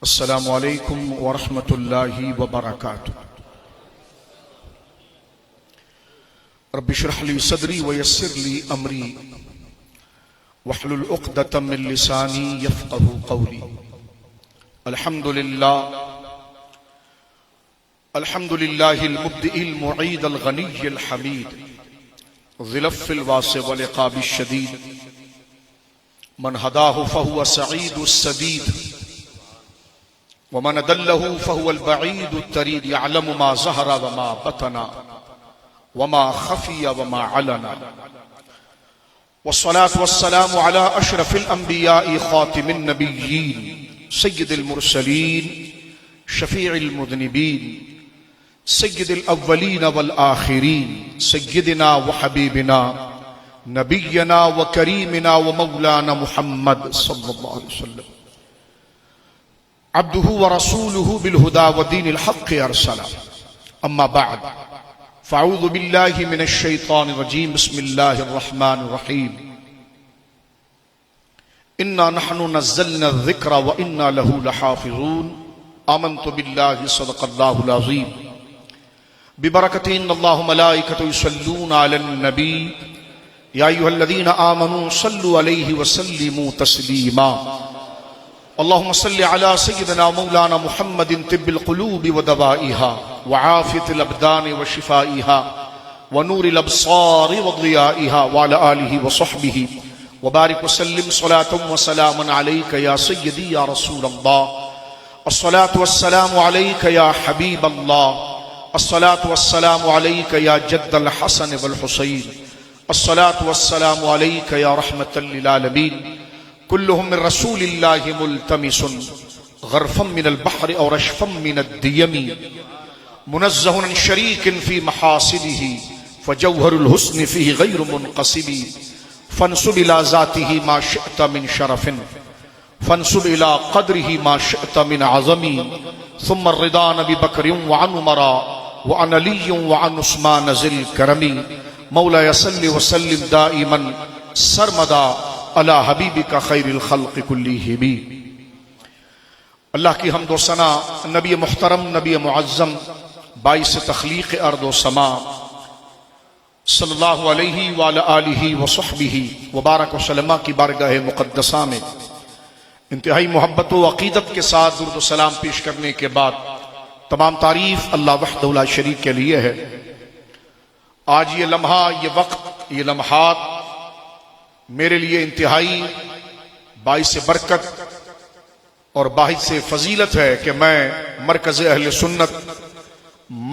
السلام علیکم ورحمۃ اللہ وبرکاتہ۔ رب اشرح لی صدری ویسر لی امری واحلل عقدۃ من لسانی یفقهوا قولی۔ الحمدللہ المبدئ المعید الغنی الحمید ذی العفو الواسع والعقاب الشدید من ہداہ فہو سعید السدید ومن دلہ فهو البعید الطرید یعلم ما ظہر وما بطن وما خفی وما علن والصلاة والسلام على اشرف الانبیاء خاتم النبیین سید المرسلین شفیع المذنبین سید الاولین والآخرین سیدنا وحبیبنا نبینا وکریمنا ومولانا محمد صلی اللہ علیہ وسلم عبدہ ورسولہ بالہدى ودین الحق ارسلہ۔ اما بعد فاعوذ باللہ من الشیطان الرجیم بسم اللہ الرحمن الرحیم۔ انا نحن نزلنا الذکر وانا له لحافظون آمنت باللہ صدق اللہ العظیم۔ ببرکۃ ان اللہ ملائکۃ یصلون علی النبی یا ایھا الذین آمنوا صلوا علیہ وسلموا تسلیما۔ اللهم صل على سيدنا مولانا محمد طب القلوب ودوائها وعافية الأبدان وشفائها ونور الأبصار وضيائها وعلى آله وصحبه وبارك وسلم صلاة وسلاما عليك يا سيدي يا رسول الله، الصلاة والسلام عليك يا حبيب الله، الصلاة والسلام عليك يا جد الحسن والحسين، الصلاة والسلام عليك يا رحمة للعالمين، كلهم من رسول الله ملتمس غرفا من البحر او رشفا من الديم، منزه عن شريك في محاسنه فجوهر الحسن فيه غير منقسم، فانسب الى ذاته ما شئت من شرف فانسب الى قدره ما شئت من عظم، ثم الرضا نبي بكر وعن عمر وعن علي وعن عثمان ذي الكرم، مولاي صل وسلم دائما سرمدا علی حبیبک خیر الخلق کلہم۔ اللہ کی حمد و ثنا نبی محترم نبی معظم باعث تخلیق ارض و سما صلی اللہ علیہ وآلہ آلہ وصحبہ وبارک وسلم کی بارگاہ مقدسہ میں انتہائی محبت و عقیدت کے ساتھ درود و سلام پیش کرنے کے بعد تمام تعریف اللہ وحدہ لا شریک کے لیے ہے۔ آج یہ لمحہ، یہ وقت، یہ لمحات میرے لیے انتہائی باعث برکت اور باعث فضیلت ہے کہ میں مرکز اہل سنت،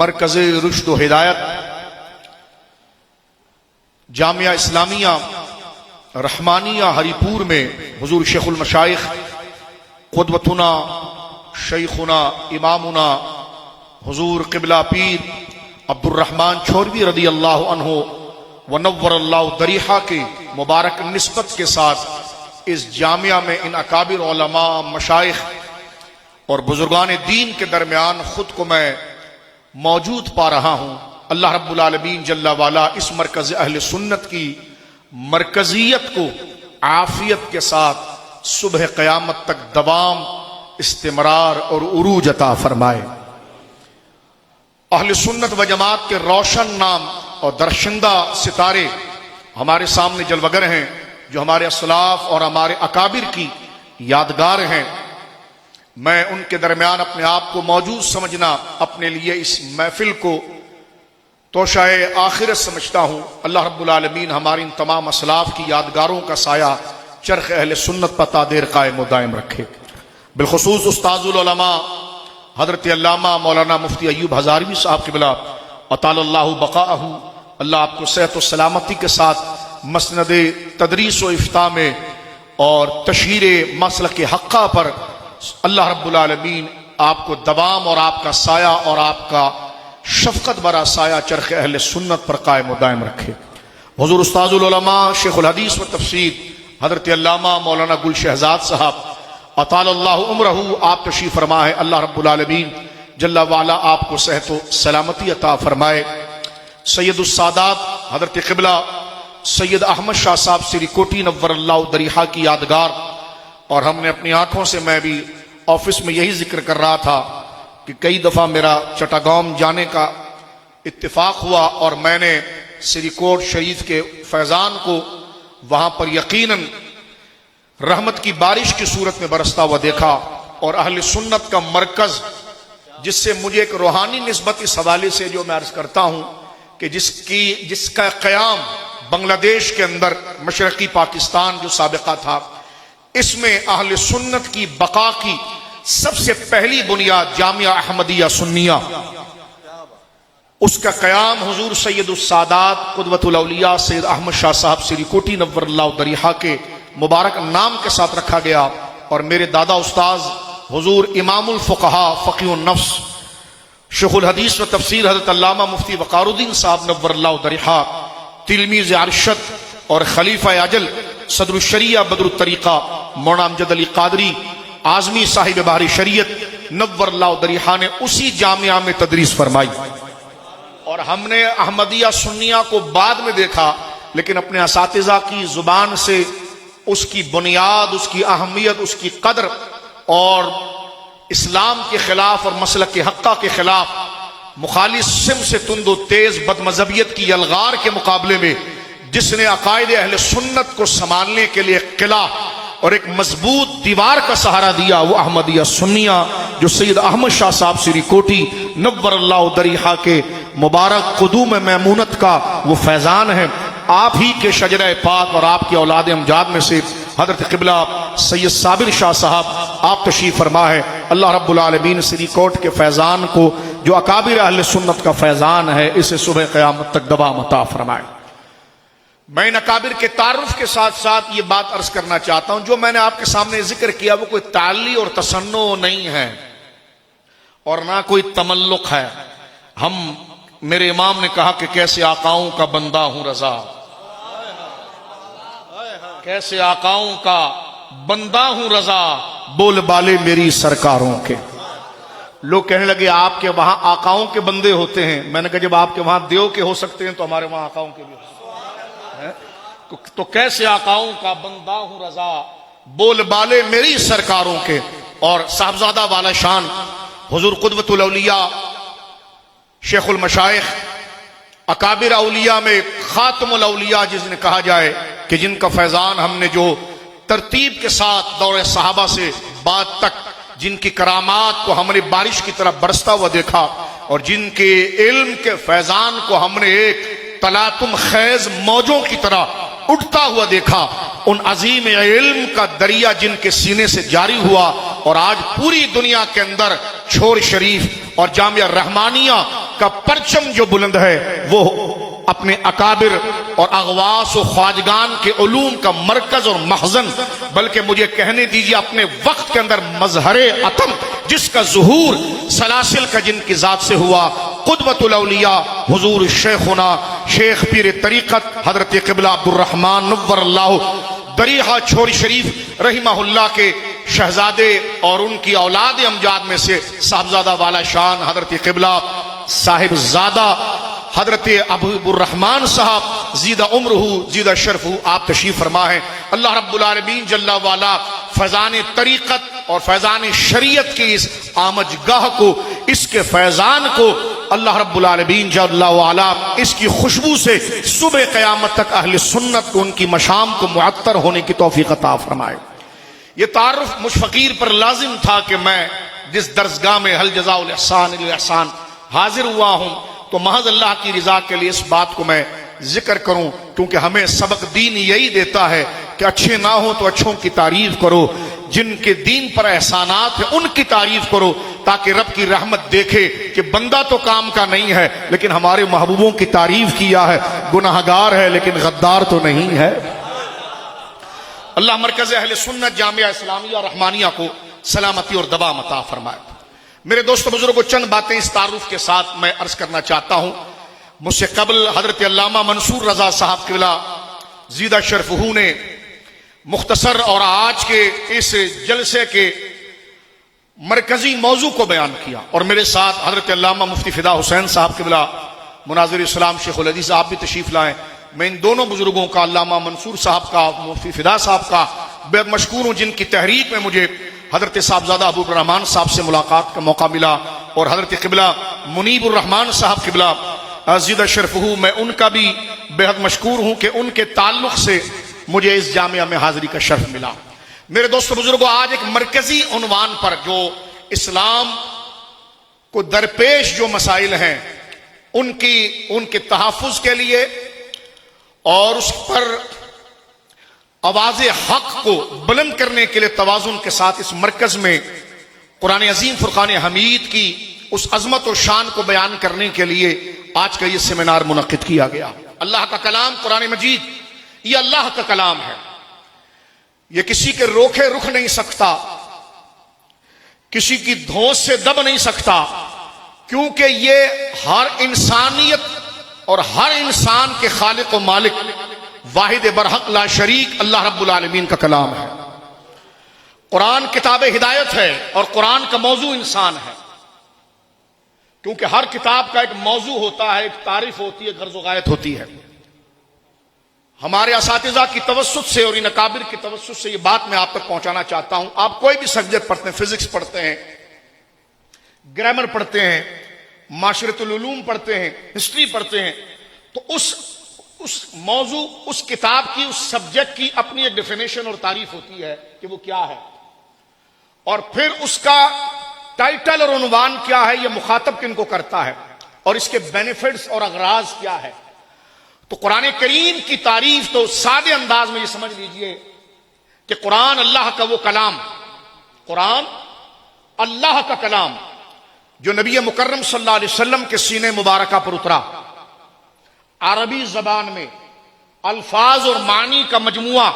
مرکز رشد و ہدایت، جامعہ اسلامیہ رحمانیہ ہری پور میں حضور شیخ المشائخ قدوتنا شیخنا امامنا حضور قبلہ پیر عبد الرحمن چھوروی رضی اللہ عنہ ونور اللہ دریحہ کے مبارک نسبت کے ساتھ اس جامعہ میں ان اکابر علماء، مشائخ اور بزرگان دین کے درمیان خود کو میں موجود پا رہا ہوں۔ اللہ رب العالمین جل وعلا اس مرکز اہل سنت کی مرکزیت کو عافیت کے ساتھ صبح قیامت تک دوام، استمرار اور عروج عطا فرمائے۔ اہل سنت و جماعت کے روشن نام اور درشندہ ستارے ہمارے سامنے جلوگر ہیں، جو ہمارے اسلاف اور ہمارے اکابر کی یادگار ہیں۔ میں ان کے درمیان اپنے آپ کو موجود سمجھنا اپنے لیے اس محفل کو توشہ آخرت سمجھتا ہوں۔ اللہ رب العالمین ہمارے ان تمام اسلاف کی یادگاروں کا سایہ چرخ اہل سنت پر تا دیر قائم و دائم رکھے۔ بالخصوص استاذ العلماء حضرت علامہ مولانا مفتی ایوب ہزاروی صاحب قبلہ اطال اللہ بقاءہ، اللہ آپ کو صحت و سلامتی کے ساتھ مسند تدریس و افتاء میں اور تشہیر مسلک حقہ پر اللہ رب العالمین آپ کو دوام اور آپ کا سایہ اور آپ کا شفقت برا سایہ چرخ اہل سنت پر قائم و دائم رکھے۔ حضور استاذ العلماء شیخ الحدیث و تفسیر حضرت علامہ مولانا گل شہزاد صاحب اطال اللہ عمرہ آپ تشریف فرما ہے۔ اللہ رب العالمین جل وعلا آپ کو صحت و سلامتی عطا فرمائے۔ سید السادات حضرت قبلہ سید احمد شاہ صاحب سری کوٹی نور اللہ دریحہ کی یادگار، اور ہم نے اپنی آنکھوں سے میں بھی آفس میں یہی ذکر کر رہا تھا کہ کئی دفعہ میرا چٹاگام جانے کا اتفاق ہوا اور میں نے سری کوٹ شریف کے فیضان کو وہاں پر یقیناً رحمت کی بارش کی صورت میں برستا ہوا دیکھا، اور اہل سنت کا مرکز جس سے مجھے ایک روحانی نسبت اس حوالے سے جو میں عرض کرتا ہوں کہ جس کا قیام بنگلہ دیش کے اندر مشرقی پاکستان جو سابقہ تھا، اس میں اہل سنت کی بقا کی سب سے پہلی بنیاد جامعہ احمدیہ سنیہ، اس کا قیام حضور سید السادات قدوۃ الاولیاء سید احمد شاہ صاحب سری کوٹی نور اللہ ضریحہ کے مبارک نام کے ساتھ رکھا گیا، اور میرے دادا استاذ حضور امام الفقہاء فقیہ النفس شیخ الحدیث و تفسیر حضرت علامہ مفتی وقار الدین صاحب نور اللہ ضریحہ، تلمیذ ارشد اور خلیفہ اجل صدر الشریعہ بدر الطریقہ مولانا امجد علی قادری اعظمی صاحب بحری شریعت نور اللہ ضریحہ نے اسی جامعہ میں تدریس فرمائی، اور ہم نے احمدیہ سنیہ کو بعد میں دیکھا، لیکن اپنے اساتذہ کی زبان سے اس کی بنیاد، اس کی اہمیت، اس کی قدر اور اسلام کے خلاف اور مسلک حقہ کے خلاف مخالف سم سے تند و تیز بد مذہبیت کی یلغار کے مقابلے میں جس نے عقائد اہل سنت کو سنبھالنے کے لیے قلعہ اور ایک مضبوط دیوار کا سہارا دیا، وہ احمدیہ سنیہ جو سید احمد شاہ صاحب سری کوٹی نور اللہ ضریحہ کے مبارک قدوم میمونت کا وہ فیضان ہے۔ آپ ہی کے شجرہ پاک اور آپ کی اولاد امجاد میں سے حضرت قبلہ سید صابر شاہ صاحب آپ تشریف فرما ہے۔ اللہ رب العالمین سری کوٹ کے فیضان کو جو اکابر اہل سنت کا فیضان ہے اسے صبح قیامت تک دوام عطا فرمائے۔ میں ان اکابر کے تعارف کے ساتھ ساتھ یہ بات عرض کرنا چاہتا ہوں، جو میں نے آپ کے سامنے ذکر کیا وہ کوئی تعلی اور تصنع نہیں ہے اور نہ کوئی تملق ہے۔ میرے امام نے کہا کہ کیسے آقاؤں کا بندہ ہوں رضا، کیسے آقاؤں کا بندہ ہوں رضا، بول بالے میری سرکاروں کے۔ لوگ کہنے لگے آپ کے وہاں آقاؤں کے بندے ہوتے ہیں، میں نے کہا جب آپ کے وہاں دیو کے ہو سکتے ہیں تو ہمارے وہاں آقاؤں کے بھی ہو سکتے ہیں، تو کیسے آقاؤں کا بندہ ہوں رضا، بول بالے میری سرکاروں کے۔ اور صاحبزادہ والا شان حضور قدوۃ الاولیاء شیخ المشائخ اکابر اولیاء میں خاتم الاولیاء جس نے کہا جائے کہ جن کا فیضان ہم نے جو ترتیب کے ساتھ دور صحابہ سے بعد تک جن کی کرامات کو ہم نے بارش کی طرح برستا ہوا دیکھا، اور جن کے علم کے فیضان کو ہم نے ایک تلاطم خیز موجوں کی طرح اٹھتا ہوا دیکھا، ان عظیم علم کا دریا جن کے سینے سے جاری ہوا، اور آج پوری دنیا کے اندر چھور شریف اور جامعہ رحمانیہ کا پرچم جو بلند ہے وہ اپنے اکابر اور اغواس و خواجگان کے علوم کا مرکز اور مخزن، بلکہ مجھے کہنے دیجیے اپنے وقت کے اندر مظہر عتم جس کا ظہور سلاسل کا جن کی ذات سے ہوا، قدوۃ الاولیاء حضور شیخنا شیخ پیر طریقت حضرت قبلہ عبد الرحمن نور اللہ ضریحہ چھوری شریف رحمہ اللہ کے شہزادے اور ان کی اولاد امجاد میں سے صاحبزادہ والا شان حضرت قبلہ صاحب زادہ حضرت ابو الرحمن صاحب زیدہ عمرہ زیدہ شرفہ آپ تشریف فرما ہے۔ اللہ رب العالمین جل والا فیضان طریقت اور فیضان شریعت کی اس آمج گاہ کو، اس کے فیضان کو اللہ رب العالمین جل وعلا اس کی خوشبو سے صبح قیامت تک اہل سنت کو ان کی مشام کو معطر ہونے کی توفیق عطا فرمائے۔ یہ تعارف مجھ فقیر پر لازم تھا کہ میں جس درسگاہ میں حل جزاء الاحسان الا الاحسان حاضر ہوا ہوں تو محض اللہ کی رضا کے لیے اس بات کو میں ذکر کروں، کیونکہ ہمیں سبق دین یہی دیتا ہے کہ اچھے نہ ہو تو اچھوں کی تعریف کرو، جن کے دین پر احسانات ہیں ان کی تعریف کرو، تاکہ رب کی رحمت دیکھے کہ بندہ تو کام کا نہیں ہے لیکن ہمارے محبوبوں کی تعریف کیا ہے، گناہگار ہے لیکن غدار تو نہیں ہے۔ اللہ مرکز اہل سنت جامعہ اسلامیہ رحمانیہ کو سلامتی اور دوام عطا فرمائے۔ میرے دوست بزرگوں، چند باتیں اس تعارف کے ساتھ میں عرض کرنا چاہتا ہوں۔ مجھ سے قبل حضرت علامہ منصور رضا صاحب قبلہ زیدہ شرفہ نے مختصر اور آج کے اس جلسے کے مرکزی موضوع کو بیان کیا، اور میرے ساتھ حضرت علامہ مفتی فدا حسین صاحب قبلہ مناظر اسلام شیخ الحدیث آپ بھی تشریف لائیں۔ میں ان دونوں بزرگوں کا، علامہ منصور صاحب کا، مفتی فدا صاحب کا بے مشکور ہوں، جن کی تحریک میں مجھے حضرت صاحبزادہ ابو الرحمان صاحب سے ملاقات کا موقع ملا، اور حضرت قبلہ منیب الرحمان صاحب قبلہ عزیز شرفہ، میں ان کا بھی بہت مشکور ہوں کہ ان کے تعلق سے مجھے اس جامعہ میں حاضری کا شرف ملا۔ میرے دوستو بزرگوں، آج ایک مرکزی عنوان پر جو اسلام کو درپیش جو مسائل ہیں ان کے تحفظ کے لیے اور اس پر آواز حق کو بلند کرنے کے لیے توازن کے ساتھ اس مرکز میں قرآن عظیم فرقان حمید کی اس عظمت و شان کو بیان کرنے کے لیے آج کا یہ سیمینار منعقد کیا گیا۔ اللہ کا کلام قرآن مجید یہ اللہ کا کلام ہے، یہ کسی کے روکے رک نہیں سکتا، کسی کی دھوس سے دب نہیں سکتا، کیونکہ یہ ہر انسانیت اور ہر انسان کے خالق و مالک واحد برحق لا شریک اللہ رب العالمین کا کلام ہے۔ قرآن کتاب ہدایت ہے اور قرآن کا موضوع انسان ہے، کیونکہ ہر کتاب کا ایک موضوع ہوتا ہے، ایک تعریف ہوتی ہے، غرض و غایت ہوتی ہے۔ ہمارے اساتذہ کی توسط سے اور ان اکابر کی توسط سے یہ بات میں آپ تک پہنچانا چاہتا ہوں۔ آپ کوئی بھی سبجیکٹ پڑھتے ہیں، فزکس پڑھتے ہیں، گرامر پڑھتے ہیں، معاشرت العلوم پڑھتے ہیں، ہسٹری پڑھتے ہیں، تو اس موضوع، اس کتاب کی، اس سبجیکٹ کی اپنی ایک ڈیفینیشن اور تعریف ہوتی ہے کہ وہ کیا ہے، اور پھر اس کا ٹائٹل اور عنوان کیا ہے، یہ مخاطب کن کو کرتا ہے، اور اس کے بینیفٹس اور اغراض کیا ہے۔ تو قرآن کریم کی تعریف تو سادے انداز میں یہ سمجھ لیجئے کہ قرآن اللہ کا وہ کلام، قرآن اللہ کا کلام جو نبی مکرم صلی اللہ علیہ وسلم کے سینے مبارکہ پر اترا، عربی زبان میں الفاظ اور معنی کا مجموعہ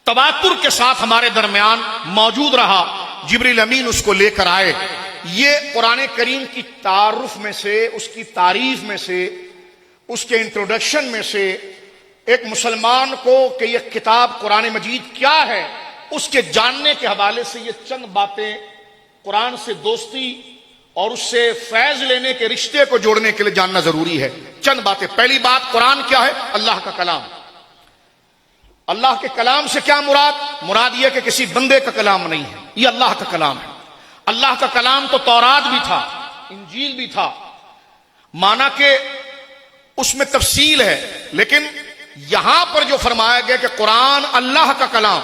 تواتر کے ساتھ ہمارے درمیان موجود رہا، جبریل امین اس کو لے کر آئے۔ یہ قرآن کریم کی تعارف میں سے، اس کی تعریف میں سے، اس کے انٹروڈکشن میں سے ایک مسلمان کو کہ یہ کتاب قرآن مجید کیا ہے اس کے جاننے کے حوالے سے یہ چند باتیں قرآن سے دوستی اور اس سے فیض لینے کے رشتے کو جوڑنے کے لیے جاننا ضروری ہے۔ چند باتیں۔ پہلی بات، قرآن کیا ہے؟ اللہ کا کلام۔ اللہ کے کلام سے کیا مراد یہ کہ کسی بندے کا کلام نہیں ہے، یہ اللہ کا کلام ہے۔ اللہ کا کلام تو تورات بھی تھا، انجیل بھی تھا، مانا کہ اس میں تفصیل ہے، لیکن یہاں پر جو فرمایا گیا کہ قرآن اللہ کا کلام،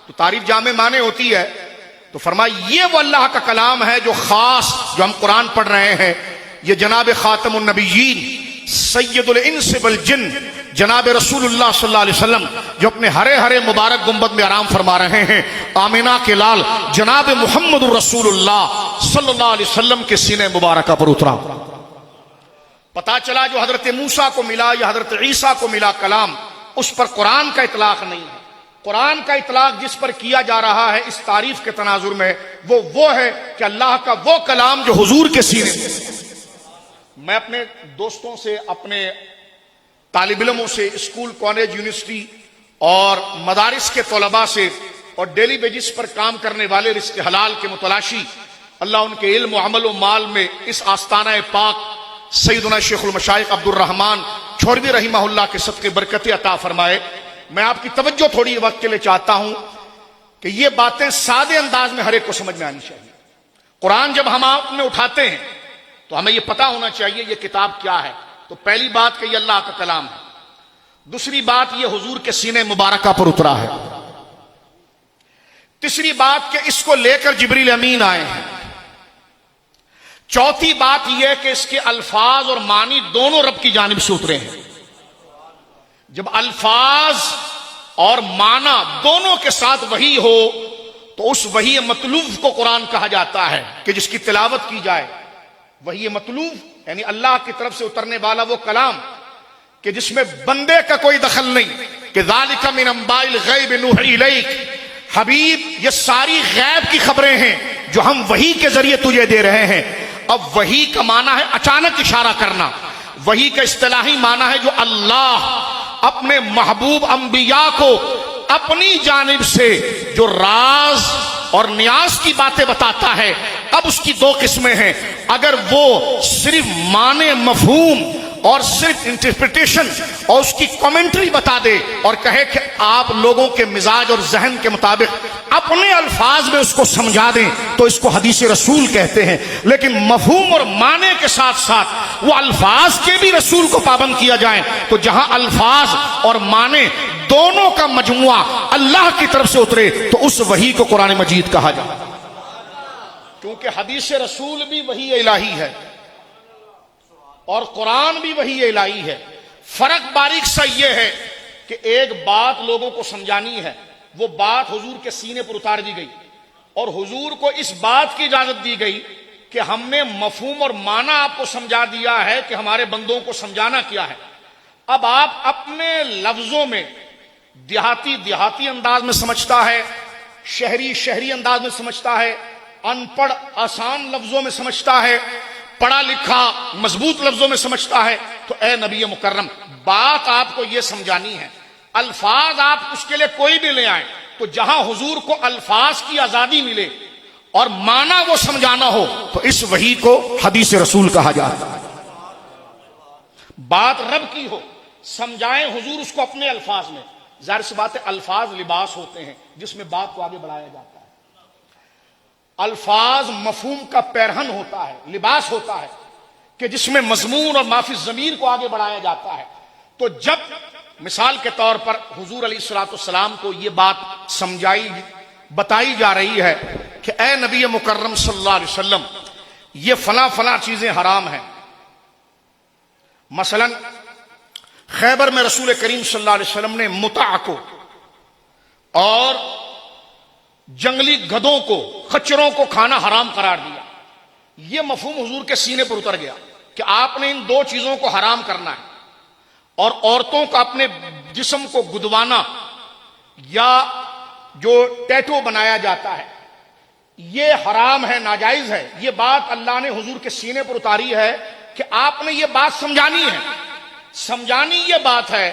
تو تعریف جامع معنی ہوتی ہے، تو فرمایا یہ وہ اللہ کا کلام ہے جو خاص، جو ہم قرآن پڑھ رہے ہیں، یہ جناب خاتم النبیین سید الانس والجن جناب رسول اللہ صلی اللہ علیہ وسلم جو اپنے ہرے ہرے مبارک گنبد میں آرام فرما رہے ہیں، آمینہ کے لال جناب محمد رسول اللہ صلی اللہ علیہ وسلم کے سینے مبارکہ پر اترا۔ پتا چلا جو حضرت موسیٰ کو ملا یا حضرت عیسیٰ کو ملا کلام، اس پر قرآن کا اطلاق نہیں ہے۔ قرآن کا اطلاق جس پر کیا جا رہا ہے اس تعریف کے تناظر میں، وہ ہے کہ اللہ کا وہ کلام جو حضور کے سینے میں۔ میں اپنے دوستوں سے، اپنے طالب علموں سے، اسکول، کالج، یونیورسٹی اور مدارس کے طلباء سے اور ڈیلی بیسس پر کام کرنے والے رزق حلال کے متلاشی، اللہ ان کے علم و عمل و مال میں اس آستانہ پاک سیدنا شیخ المشائخ عبد الرحمن چھوروی رحمہ اللہ کے صدقے برکت عطا فرمائے۔ میں آپ کی توجہ تھوڑی وقت کے لیے چاہتا ہوں کہ یہ باتیں سادے انداز میں ہر ایک کو سمجھ میں آنی چاہیے۔ قرآن جب ہم آپ میں اٹھاتے ہیں تو ہمیں یہ پتا ہونا چاہیے یہ کتاب کیا ہے۔ تو پہلی بات کہ یہ اللہ کا کلام ہے، دوسری بات یہ حضور کے سینے مبارکہ پر اترا ہے، تیسری بات کہ اس کو لے کر جبریل امین آئے ہیں، چوتھی بات یہ کہ اس کے الفاظ اور معنی دونوں رب کی جانب سے اترے ہیں۔ جب الفاظ اور معنی دونوں کے ساتھ وحی ہو تو اس وحی مطلوب کو قرآن کہا جاتا ہے کہ جس کی تلاوت کی جائے۔ وحی مطلوب یعنی اللہ کی طرف سے اترنے والا وہ کلام کہ جس میں بندے کا کوئی دخل نہیں، کہ ذالک من انباء الغیب نوحی الیک، حبیب یہ ساری غیب کی خبریں ہیں جو ہم وحی کے ذریعے تجھے دے رہے ہیں۔ اب وحی کا معنی ہے اچانک اشارہ کرنا، وحی کا اصطلاحی معنی ہے جو اللہ اپنے محبوب انبیاء کو اپنی جانب سے جو راز اور نیاز کی باتیں بتاتا ہے۔ اب اس کی دو قسمیں ہیں، اگر وہ صرف معنی مفہوم اور صرف انٹرپریٹیشن اور اس کی کمنٹری بتا دے اور کہے کہ آپ لوگوں کے مزاج اور ذہن کے مطابق اپنے الفاظ میں اس کو سمجھا دیں تو اس کو حدیث رسول کہتے ہیں، لیکن مفہوم اور معنی کے ساتھ ساتھ وہ الفاظ کے بھی رسول کو پابند کیا جائے تو جہاں الفاظ اور معنی دونوں کا مجموعہ اللہ کی طرف سے اترے تو اس وحی کو قرآن مجید کہا جائے، کیونکہ حدیث رسول بھی وحی الہی ہے اور قرآن بھی وحی الہی ہے۔ فرق باریک سا یہ ہے کہ ایک بات لوگوں کو سمجھانی ہے، وہ بات حضور کے سینے پر اتار دی گئی اور حضور کو اس بات کی اجازت دی گئی کہ ہم نے مفہوم اور معنی آپ کو سمجھا دیا ہے کہ ہمارے بندوں کو سمجھانا کیا ہے۔ اب آپ اپنے لفظوں میں دیہاتی انداز میں سمجھتا ہے، شہری انداز میں سمجھتا ہے، ان پڑھ آسان لفظوں میں سمجھتا ہے، پڑھا لکھا مضبوط لفظوں میں سمجھتا ہے، تو اے نبی مکرم بات آپ کو یہ سمجھانی ہے، الفاظ آپ اس کے لیے کوئی بھی لے آئیں تو جہاں حضور کو الفاظ کی آزادی ملے اور معنی وہ سمجھانا ہو تو اس وحی کو حدیث رسول کہا جاتا ہے۔ بات رب کی ہو، سمجھائیں حضور اس کو اپنے الفاظ میں، ظاہر سی بات ہے الفاظ لباس ہوتے ہیں جس میں بات کو آگے بڑھایا جاتا ہے، الفاظ مفہوم کا پیرہن ہوتا ہے، لباس ہوتا ہے کہ جس میں مضمون اور ما فی الضمیر کو آگے بڑھایا جاتا ہے۔ تو جب مثال کے طور پر حضور علیہ الصلوۃ والسلام کو یہ بات بتائی جا رہی ہے کہ اے نبی مکرم صلی اللہ علیہ وسلم یہ فلاں چیزیں حرام ہیں، مثلا خیبر میں رسول کریم صلی اللہ علیہ وسلم نے متع کو اور جنگلی گدھوں کو، خچروں کو کھانا حرام قرار دیا۔ یہ مفہوم حضور کے سینے پر اتر گیا کہ آپ نے ان دو چیزوں کو حرام کرنا ہے، اور عورتوں کا اپنے جسم کو گدوانا یا جو ٹیٹو بنایا جاتا ہے یہ حرام ہے، ناجائز ہے۔ یہ بات اللہ نے حضور کے سینے پر اتاری ہے کہ آپ نے یہ بات سمجھانی ہے، سمجھانی یہ بات ہے۔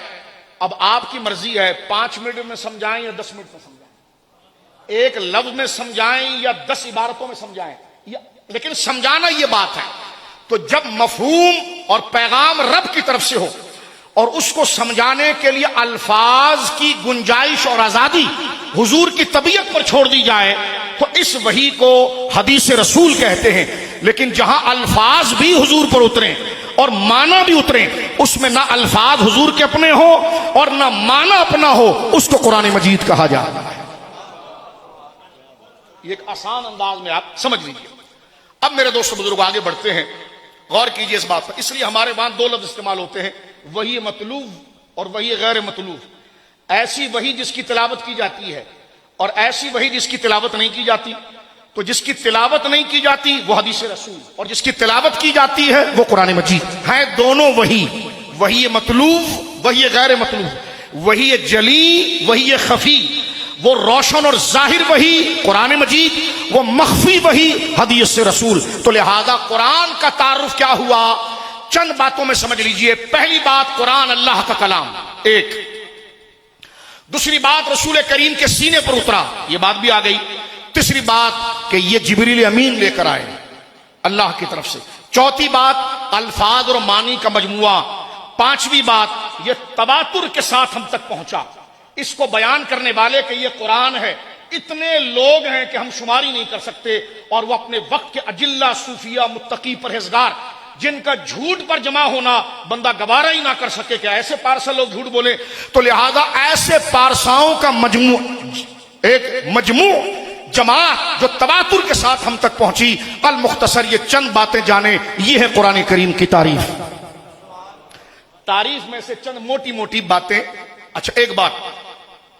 اب آپ کی مرضی ہے 5 منٹ میں سمجھائیں یا 10 منٹ میں سمجھائیں، ایک لفظ میں سمجھائیں یا 10 عبارتوں میں سمجھائیں، لیکن سمجھانا یہ بات ہے۔ تو جب مفہوم اور پیغام رب کی طرف سے ہو اور اس کو سمجھانے کے لیے الفاظ کی گنجائش اور آزادی حضور کی طبیعت پر چھوڑ دی جائے تو اس وحی کو حدیث رسول کہتے ہیں۔ لیکن جہاں الفاظ بھی حضور پر اتریں اور معنی بھی اتریں، اس میں نہ الفاظ حضور کے اپنے ہو اور نہ معنی اپنا ہو، اس کو قرآن مجید کہا جاتا ہے۔ یہ ایک آسان انداز میں آپ سمجھ لیجیے۔ اب میرے دوستو بزرگ آگے بڑھتے ہیں، غور کیجئے اس بات پر۔ اس لیے ہمارے وہاں 2 لفظ استعمال ہوتے ہیں، وحی مطلوب اور وحی غیر مطلوب۔ ایسی وحی جس کی تلاوت کی جاتی ہے اور ایسی وحی جس کی تلاوت نہیں کی جاتی۔ تو جس کی تلاوت نہیں کی جاتی وہ حدیث رسول، اور جس کی تلاوت کی جاتی ہے وہ قرآن مجید ہیں۔ دونوں وحی، وحی مطلوب، وحی غیر مطلوب، وحی جلی، وحی خفی۔ وہ روشن اور ظاہر وحی قرآن مجید، وہ مخفی وحی حدیث رسول۔ تو لہذا قرآن کا تعارف کیا ہوا، چند باتوں میں سمجھ لیجئے۔ پہلی بات، قرآن اللہ کا کلام ایک۔ دوسری بات، رسول کریم کے سینے پر اترا، یہ بات بھی آ گئی۔ تیسری بات کہ یہ جبریل امین لے کر آئے اللہ کی طرف سے۔ چوتھی بات، الفاظ اور معنی کا مجموعہ۔ پانچویں بات، یہ تواتر کے ساتھ ہم تک پہنچا۔ اس کو بیان کرنے والے کہ یہ قرآن ہے اتنے لوگ ہیں کہ ہم شماری نہیں کر سکتے، اور وہ اپنے وقت کے اجلہ، صوفیہ، متقی، پرہیزگار، جن کا جھوٹ پر جمع ہونا بندہ گوارا ہی نہ کر سکے کہ ایسے پارسا لوگ جھوٹ بولے۔ تو لہذا ایسے پارساؤں کا مجموع، ایک مجموع، جماعت جو تواتر کے ساتھ ہم تک پہنچی۔ المختصر یہ چند باتیں جانیں، یہ ہے قرآن کریم کی تعریف۔ تعریف میں سے چند موٹی موٹی باتیں۔ اچھا ایک بات،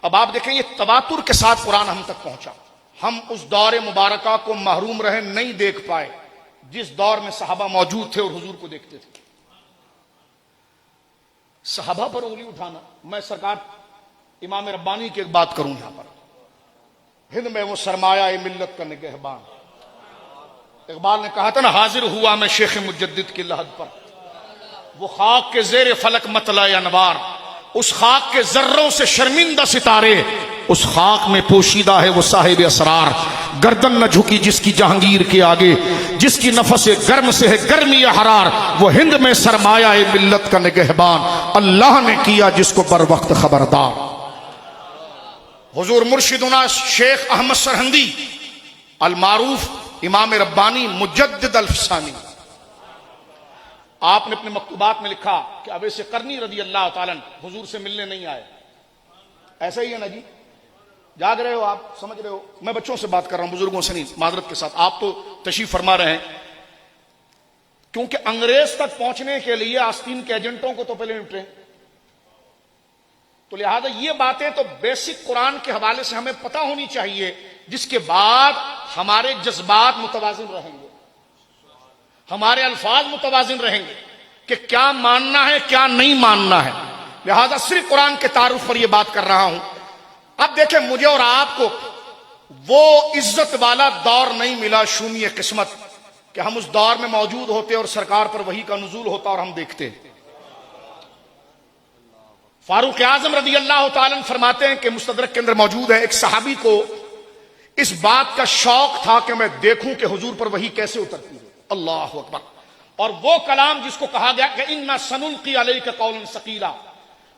اب آپ دیکھیں یہ تواتر کے ساتھ قرآن ہم تک پہنچا۔ ہم اس دور مبارکہ کو محروم رہے، نہیں دیکھ پائے جس دور میں صحابہ موجود تھے اور حضور کو دیکھتے تھے۔ صحابہ پر انگلی اٹھانا، میں سرکار امام ربانی کی ایک بات کروں یہاں پر، ہند میں وہ سرمایہ ملت کا نگہبان۔ اقبال نے کہا تھا نا، حاضر ہوا میں شیخ مجدد کی لحد پر، وہ خاک کے زیر فلک مطلع انوار، اس خاک کے ذروں سے شرمندہ ستارے، اس خاک میں پوشیدہ ہے وہ صاحب اسرار، گردن نہ جھکی جس کی جہانگیر کے آگے، جس کی نفس گرم سے ہے گرمی حرار، وہ ہند میں سرمایہ ملت کا نگہبان، اللہ نے کیا جس کو بر وقت خبردار۔ حضور مرشدنا شیخ احمد سرہندی المعروف امام ربانی مجدد الفسانی، آپ نے اپنے مکتوبات میں لکھا کہ اویس قرنی رضی اللہ تعالیٰ حضور سے ملنے نہیں آئے. ایسا ہی ہے نا جی؟ جاگ رہے ہو آپ؟ سمجھ رہے ہو؟ میں بچوں سے بات کر رہا ہوں، بزرگوں سے نہیں، معذرت کے ساتھ. آپ تو تشریف فرما رہے ہیں، کیونکہ انگریز تک پہنچنے کے لیے آستین کے ایجنٹوں کو تو پہلے نپٹے، تو لہذا یہ باتیں تو بیسک قرآن کے حوالے سے ہمیں پتہ ہونی چاہیے، جس کے بعد ہمارے جذبات متوازن رہیں گے، ہمارے الفاظ متوازن رہیں گے کہ کیا ماننا ہے کیا نہیں ماننا ہے. لہذا صرف قرآن کے تعارف پر یہ بات کر رہا ہوں. اب دیکھیں مجھے اور آپ کو وہ عزت والا دور نہیں ملا، شومی قسمت، کہ ہم اس دور میں موجود ہوتے اور سرکار پر وحی کا نزول ہوتا اور ہم دیکھتے. فاروق اعظم رضی اللہ تعالیٰ فرماتے ہیں کہ مستدرک کے اندر موجود ہے، ایک صحابی کو اس بات کا شوق تھا کہ میں دیکھوں کہ حضور پر وحی کیسے اترتی ہے. اللہ اکبر. اور وہ کلام جس کو کہا گیا کہ انا سنلقی علیک قولا ثقیلا،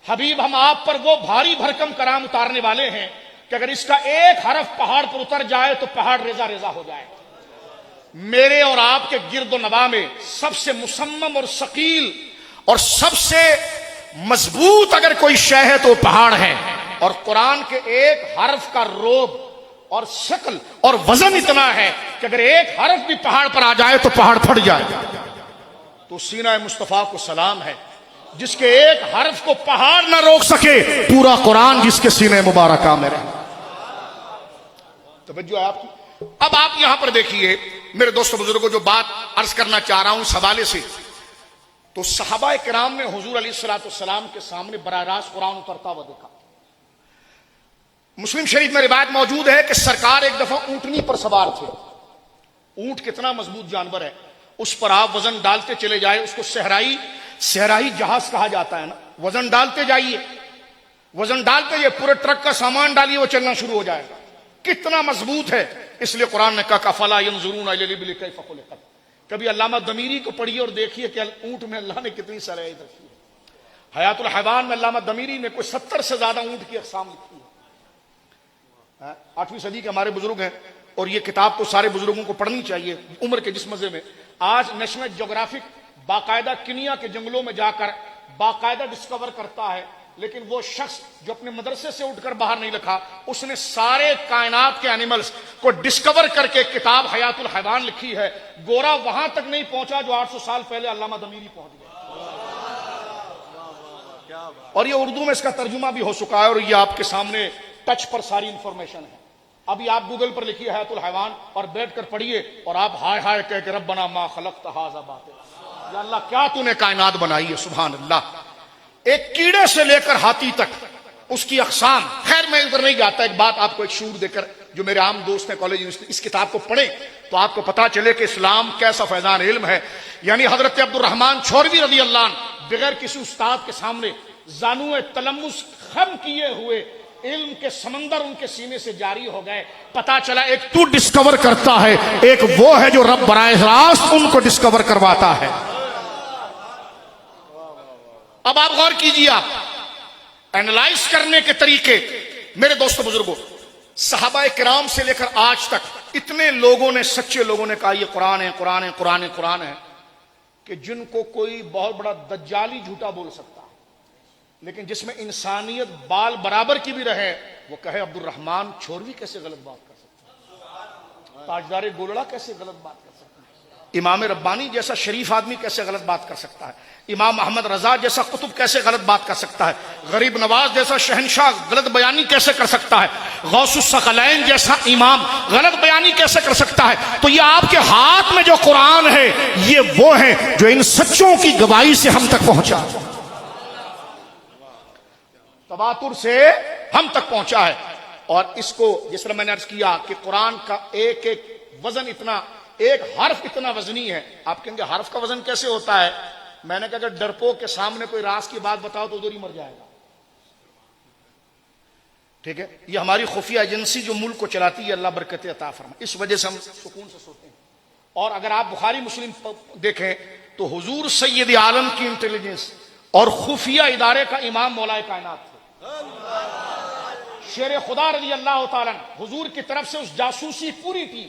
حبیب ہم آپ پر وہ بھاری بھرکم کلام اتارنے والے ہیں کہ اگر اس کا ایک حرف پہاڑ پر اتر جائے تو پہاڑ ریزہ ریزہ ہو جائے. میرے اور آپ کے گرد و نواح میں سب سے مصمم اور ثقیل اور سب سے مضبوط اگر کوئی شے ہے تو پہاڑ ہے. اور قرآن کے ایک حرف کا روب اور شکل اور وزن اتنا ہے کہ اگر ایک حرف بھی پہاڑ پر آ جائے تو پہاڑ پھٹ جائے. تو سینہ مصطفیٰ کو سلام ہے جس کے ایک حرف کو پہاڑ نہ روک سکے، پورا قرآن جس کے سینے مبارکہ میں رہے. توجہ ہے آپ کی. اب آپ یہاں پر دیکھیے میرے دوستو بزرگوں، جو بات عرض کرنا چاہ رہا ہوں اس حوالے سے، تو صحابہ کرام نے حضور علیہ الصلوۃ والسلام کے سامنے براہ راست قرآن اترتا ہوا دیکھا. مسلم شریف میں روایت موجود ہے کہ سرکار ایک دفعہ اونٹنی پر سوار تھے. اونٹ کتنا مضبوط جانور ہے، اس پر آپ وزن ڈالتے چلے جائے، اس کو صحرائی جہاز کہا جاتا ہے نا. وزن ڈالتے جائیے، وزن ڈالتے جائیے، پورے ٹرک کا سامان ڈالیے، وہ چلنا شروع ہو جائے گا. کتنا مضبوط ہے. اس لیے قرآن نے کہا افلا ينظرون الى الابل كيف خلقت. کبھی علامہ دمیری کو پڑھیے اور دیکھیے کہ اونٹ میں اللہ نے کتنی صلاحیت رکھی ہے. حیات الحیوان میں علامہ دمیری نے کوئی 70 سے زیادہ اونٹ کی اقسام لکھی ہے. 8ویں صدی کے ہمارے بزرگ ہیں، اور یہ کتاب تو سارے بزرگوں کو پڑھنی چاہیے عمر کے جس مزے میں. آج نیشنل جغرافک باقاعدہ کنیا کے جنگلوں میں جا کر باقاعدہ ڈسکور کرتا ہے، لیکن وہ شخص جو اپنے مدرسے سے اٹھ کر باہر نہیں لکھا، اس نے سارے کائنات کے اینیملز کو ڈسکور کر کے کتاب حیات الحیوان لکھی ہے. گورا وہاں تک نہیں پہنچا جو 800 سال پہلے علامہ دمیری پہنچ گیا. اور یہ اردو میں اس کا ترجمہ بھی ہو چکا ہے، اور یہ آپ کے سامنے ٹچ پر ساری انفارمیشن ہے. ابھی آپ گوگل پر لکھیے حیات الحیوان اور بیٹھ کر پڑھیے، اور آپ ہائے ہائے کہہ کہ ربنا ما خلقت ھذا باطلا، یا اللہ کیا تو نے کائنات بنائی ہے. سبحان اللہ. ایک کیڑے سے لے کر ہاتھی تک اس کی اقسام. خیر میں ادھر نہیں جاتا. ایک بات آپ کو ایک شعور دے کر، جو میرے عام دوست ہیں کالج یونیورسٹی، اس کتاب کو پڑھیں تو آپ کو پتا چلے کہ اسلام کیسا فیضان علم ہے. یعنی حضرت عبد الرحمن چھوروی رضی اللہ عنہ بغیر کسی استاد کے سامنے زانو تلمس خم کیے ہوئے علم کے سمندر ان کے سینے سے جاری ہو گئے. پتا چلا ایک تو ڈسکور کرتا ہے، ایک وہ ہے جو رب براہ راست ان کو ڈسکور کرواتا ہے. اب آپ غور کیجیے، آپ اینالائز کرنے کے طریقے. میرے دوستو بزرگوں، صحابہ کرام سے لے کر آج تک اتنے لوگوں نے، سچے لوگوں نے کہا یہ قرآن ہے، قرآن ہے، قرآن ہے، قرآن ہے، کہ جن کو کوئی بہت بڑا دجالی جھوٹا بول سکتا ہے، لیکن جس میں انسانیت بال برابر کی بھی رہے، وہ کہے عبد الرحمن چھوروی کیسے غلط بات کر سکتا ہے، تاجدار گولڑا کیسے غلط بات کر سکتا ہے، امام ربانی جیسا شریف آدمی کیسے غلط بات کر سکتا ہے، امام محمد رضا جیسا قطب کیسے غلط بات کر سکتا ہے، غریب نواز جیسا شہنشاہ غلط بیانی کیسے کر سکتا ہے، غوث الثقلین جیسا امام غلط بیانی کیسے کر سکتا ہے. تو یہ آپ کے ہاتھ میں جو قرآن ہے، یہ وہ ہے جو ان سچوں کی گواہی سے ہم تک پہنچا، تواتر سے ہم تک پہنچا ہے. اور اس کو جس طرح میں نے عرض کیا کہ قرآن کا ایک ایک وزن اتنا، ایک حرف اتنا وزنی ہے. آپ کہیں گے حرف کا وزن کیسے ہوتا ہے؟ میں نے کہا اگر ڈرپوک کے سامنے کوئی راز کی بات بتاؤ تو ادھر ہی مر جائے گا. ٹھیک ہے، یہ ہماری خفیہ ایجنسی جو ملک کو چلاتی ہے، اللہ برکت عطا فرمائے، اس وجہ سے ہم سکون سے سوتے ہیں. اور اگر آپ بخاری مسلم دیکھیں تو حضور سید عالم کی انٹیلیجنس اور خفیہ ادارے کا امام مولا کائنات تھے. شیر خدا رضی اللہ تعالیٰ حضور کی طرف سے اس جاسوسی پوری تھی.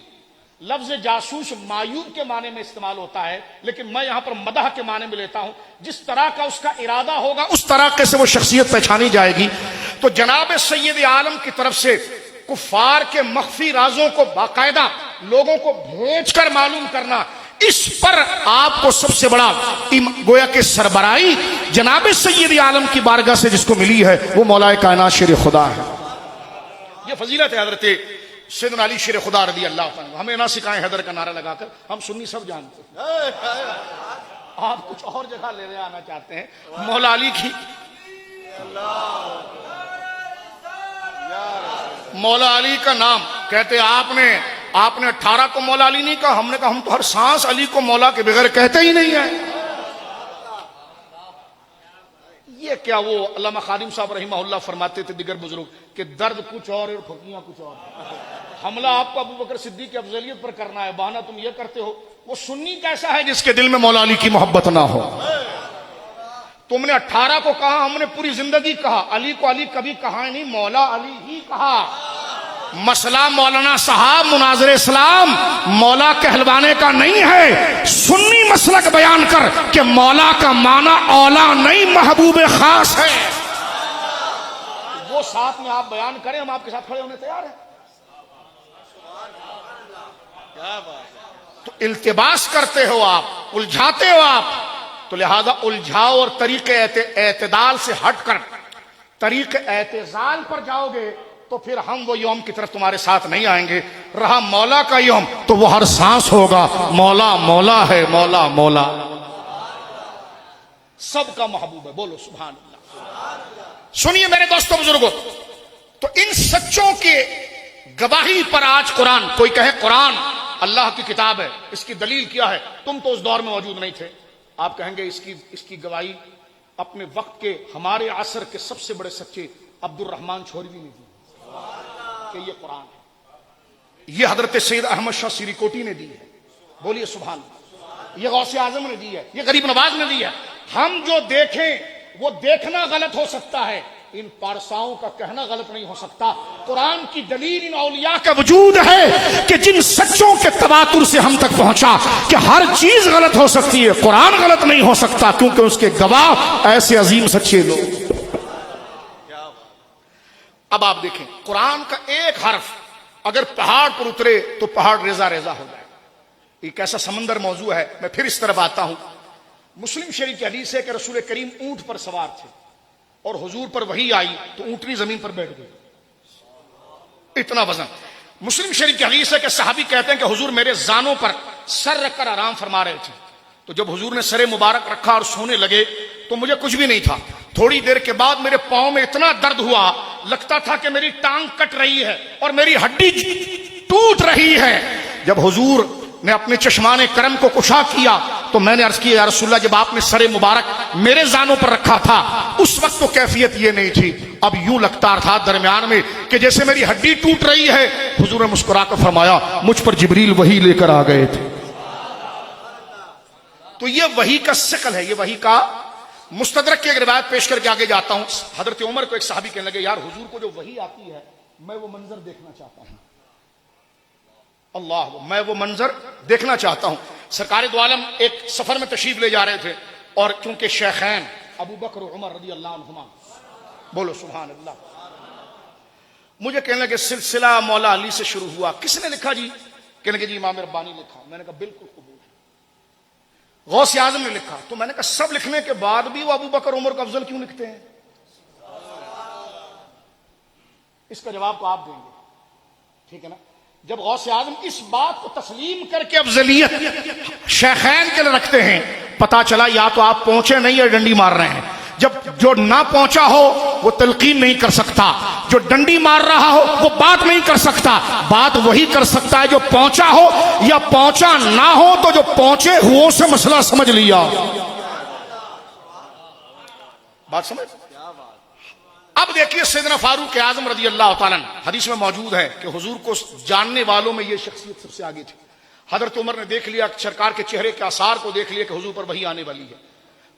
لفظ جاسوس معیوب کے معنی میں استعمال ہوتا ہے، لیکن میں یہاں پر مدح کے معنی میں لیتا ہوں. جس طرح کا اس کا ارادہ ہوگا اس طریقے سے وہ شخصیت پہچانی جائے گی. تو جناب سید عالم کی طرف سے کفار کے مخفی رازوں کو باقاعدہ لوگوں کو بھیج کر معلوم کرنا، اس پر آپ کو سب سے بڑا گویا کہ سربراہی جناب سید عالم کی بارگاہ سے جس کو ملی ہے وہ مولا کائنات شیر خدا ہے. یہ فضیلت ہے حضرت سیدنا علی شیر خدا رضی اللہ عنہ. ہمیں نہ سکھائیں حیدر کا نعرہ لگا کر، ہم سنی سب جانتے ہیں. آپ کچھ اور جگہ لے آنا چاہتے ہیں. مولا علی کی مولا علی کا نام کہتے آپ نے 18 کو مولا علی نہیں کہا. ہم نے کہا ہم تو ہر سانس علی کو مولا کے بغیر کہتے ہی نہیں ہیں. یہ کیا وہ علامہ خادم صاحب رحمہ اللہ فرماتے تھے دیگر بزرگ کہ درد کچھ اور پھکیاں کچھ اور. حملہ آپ کو ابو بکر صدیق کی افضلیت پر کرنا ہے، بہانہ تم یہ کرتے ہو. وہ سنی کیسا ہے جس کے دل میں مولا علی کی محبت نہ ہو؟ تم نے 18 کو کہا، ہم نے پوری زندگی کہا. علی کو علی کبھی کہا نہیں، مولا علی ہی کہا. مسئلہ مولانا صاحب مناظر اسلام مولا کہلوانے کا نہیں ہے. سنی مسلک بیان کر کہ مولا کا معنی اولا نہیں محبوب خاص ہے. وہ ساتھ میں آپ بیان کریں، ہم آپ کے ساتھ کھڑے ہونے تیار ہیں. تو التباس کرتے ہو آپ، الجھاتے ہو آپ، تو لہذا الجھاؤ اور طریق اعتدال سے ہٹ کر طریق اعتزال پر جاؤ گے تو پھر ہم وہ یوم کی طرف تمہارے ساتھ نہیں آئیں گے. رہا مولا کا یوم تو وہ ہر سانس ہوگا مولا مولا ہے، مولا مولا سب کا محبوب ہے. بولو سبحان اللہ. سنیے میرے دوستوں بزرگوں، تو ان سچوں کے گواہی پر آج قرآن، کوئی کہے قرآن اللہ کی کتاب ہے، اس کی دلیل کیا ہے؟ تم تو اس دور میں موجود نہیں تھے. آپ کہیں گے اس کی گواہی اپنے وقت کے ہمارے عصر کے سب سے بڑے سچے عبد الرحمن چھوروی نے دی کہ یہ قرآن ہے. یہ حضرت سید احمد شاہ سری کوٹی نے دی ہے. بولیے سبحان اللہ. یہ غوث اعظم نے دی ہے، یہ غریب نواز نے دی ہے. ہم جو دیکھیں وہ دیکھنا غلط ہو سکتا ہے، ان پارساؤں کا کہنا غلط نہیں ہو سکتا. قرآن کی دلیل ان اولیاء کا وجود ہے کہ جن سچوں کے تواتر سے ہم تک پہنچا کہ ہر چیز غلط ہو سکتی ہے، قرآن غلط نہیں ہو سکتا، کیونکہ اس کے گواہ ایسے عظیم سچے لوگ. اب آپ دیکھیں قرآن کا ایک حرف اگر پہاڑ پر اترے تو پہاڑ ریزہ ریزہ ہو جائے. ایک ایسا سمندر موضوع ہے. میں پھر اس طرف آتا ہوں. مسلم شریف کی حدیث ہے کہ رسول کریم اونٹ پر سوار تھے اور حضور پر وحی آئی تو اونٹنی زمین پر بیٹھ گئی، اتنا وزن. مسلم شریف کی حدیث ہے کہ صحابی کہتے ہیں کہ حضور میرے زانوں پر سر رکھ کر آرام فرما رہے تھے، تو جب حضور نے سر مبارک رکھا اور سونے لگے تو مجھے کچھ بھی نہیں تھا. تھوڑی دیر کے بعد میرے پاؤں میں اتنا درد ہوا، لگتا تھا کہ میری ٹانگ کٹ رہی ہے اور میری ہڈی ٹوٹ رہی ہے. جب حضور نے اپنے چشمان کرم کو کشا کیا تو میں نے عرض کیا یا رسول اللہ، جب آپ نے سر مبارک میرے زانوں پر رکھا تھا اس وقت تو کیفیت یہ نہیں تھی، اب یوں لگتا تھا درمیان میں کہ جیسے میری ہڈی ٹوٹ رہی ہے. حضور نے مسکرا کر فرمایا مجھ پر جبریل وحی لے کر آ گئے تھے. تو یہ وحی کا ثقل ہے، یہ وحی کا. مستدرک کی ایک روایت پیش کر کے آگے جاتا ہوں. حضرت عمر کو ایک صحابی کہنے لگے یار حضور کو جو وحی آتی ہے میں وہ منظر دیکھنا چاہتا ہوں. اللہ، میں وہ منظر دیکھنا چاہتا ہوں. سرکار دو عالم ایک سفر میں تشریف لے جا رہے تھے اور چونکہ شیخین ابو بکر و عمر رضی اللہ عنہما، بولو سبحان اللہ، مجھے کہنے لگے سلسلہ مولا علی سے شروع ہوا. کس نے لکھا جی؟ کہنے لگے جی امام ربانی لکھا. میں نے کہا بالکل قبول. غوث اعظم نے لکھا. تو میں نے کہا سب لکھنے کے بعد بھی وہ ابو بکر عمر کو افضل کیوں لکھتے ہیں؟ اس کا جواب تو آپ دیں گے، ٹھیک ہے نا. جب غوث اعظم اس بات کو تسلیم کر کے افضلیت شیخین کے لیے رکھتے ہیں، پتا چلا یا تو آپ پہنچے نہیں یا ڈنڈی مار رہے ہیں. جب جو نہ پہنچا ہو وہ تلقین نہیں کر سکتا، جو ڈنڈی مار رہا ہو وہ بات نہیں کر سکتا. بات وہی کر سکتا ہے جو پہنچا ہو، یا پہنچا نہ ہو تو جو پہنچے ہو سے مسئلہ سمجھ لیا. بات سمجھ. اب دیکھیے سیدنا فاروق اعظم رضی اللہ تعالیٰ حدیث میں موجود ہے کہ حضور کو جاننے والوں میں یہ شخصیت سب سے آگے تھی. حضرت عمر نے دیکھ لیا سرکار کے چہرے کے آثار کو، دیکھ لیا کہ حضور پر وحی آنے والی ہے،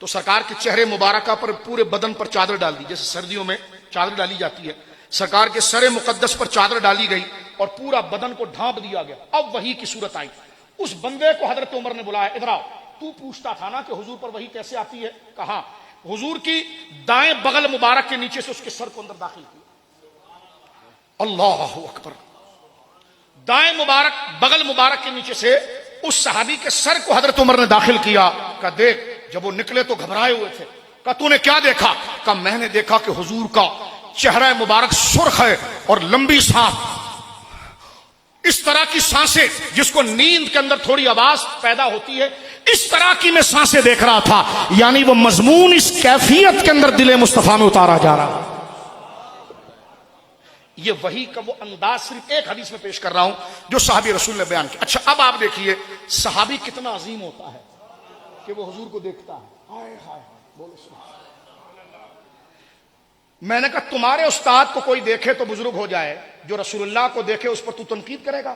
تو سرکار کے چہرے مبارکہ پر پورے بدن پر چادر ڈال دی، جیسے سردیوں میں چادر ڈالی جاتی ہے. سرکار کے سر مقدس پر چادر ڈالی گئی اور پورا بدن کو ڈھانپ دیا گیا. اب وحی کی صورت آئی. اس بندے کو حضرت عمر نے بلایا, ادھر آؤ, تو پوچھتا تھا نا کہ حضور پر وحی کیسے آتی ہے؟ کہا حضور کی دائیں بغل مبارک کے نیچے سے اس کے سر کو اندر داخل کیا. اللہ اکبر. دائیں بغل مبارک کے نیچے سے اس صحابی کے سر کو حضرت عمر نے داخل کیا. کہا دیکھ, جب وہ نکلے تو گھبرائے ہوئے تھے. کہا تو نے کیا دیکھا؟ کہا میں نے دیکھا کہ حضور کا چہرہ مبارک سرخ ہے اور لمبی سانس, اس طرح کی سانسیں جس کو نیند کے اندر تھوڑی آواز پیدا ہوتی ہے, اس طرح کی میں سانسیں دیکھ رہا تھا. یعنی وہ مضمون اس کیفیت کے اندر دل مصطفیٰ میں اتارا جا رہا. یہ وحی کا وہ انداز صرف ایک حدیث میں پیش کر رہا ہوں جو صحابی رسول نے بیان کیا. اچھا اب آپ دیکھیے صحابی کتنا عظیم ہوتا ہے کہ وہ حضور کو دیکھتا ہے. ہائے ہائے بولو سبحان اللہ. میں نے کہا تمہارے استاد کو کوئی دیکھے تو بزرگ ہو جائے, جو رسول اللہ کو دیکھے اس پر تو تنقید کرے گا؟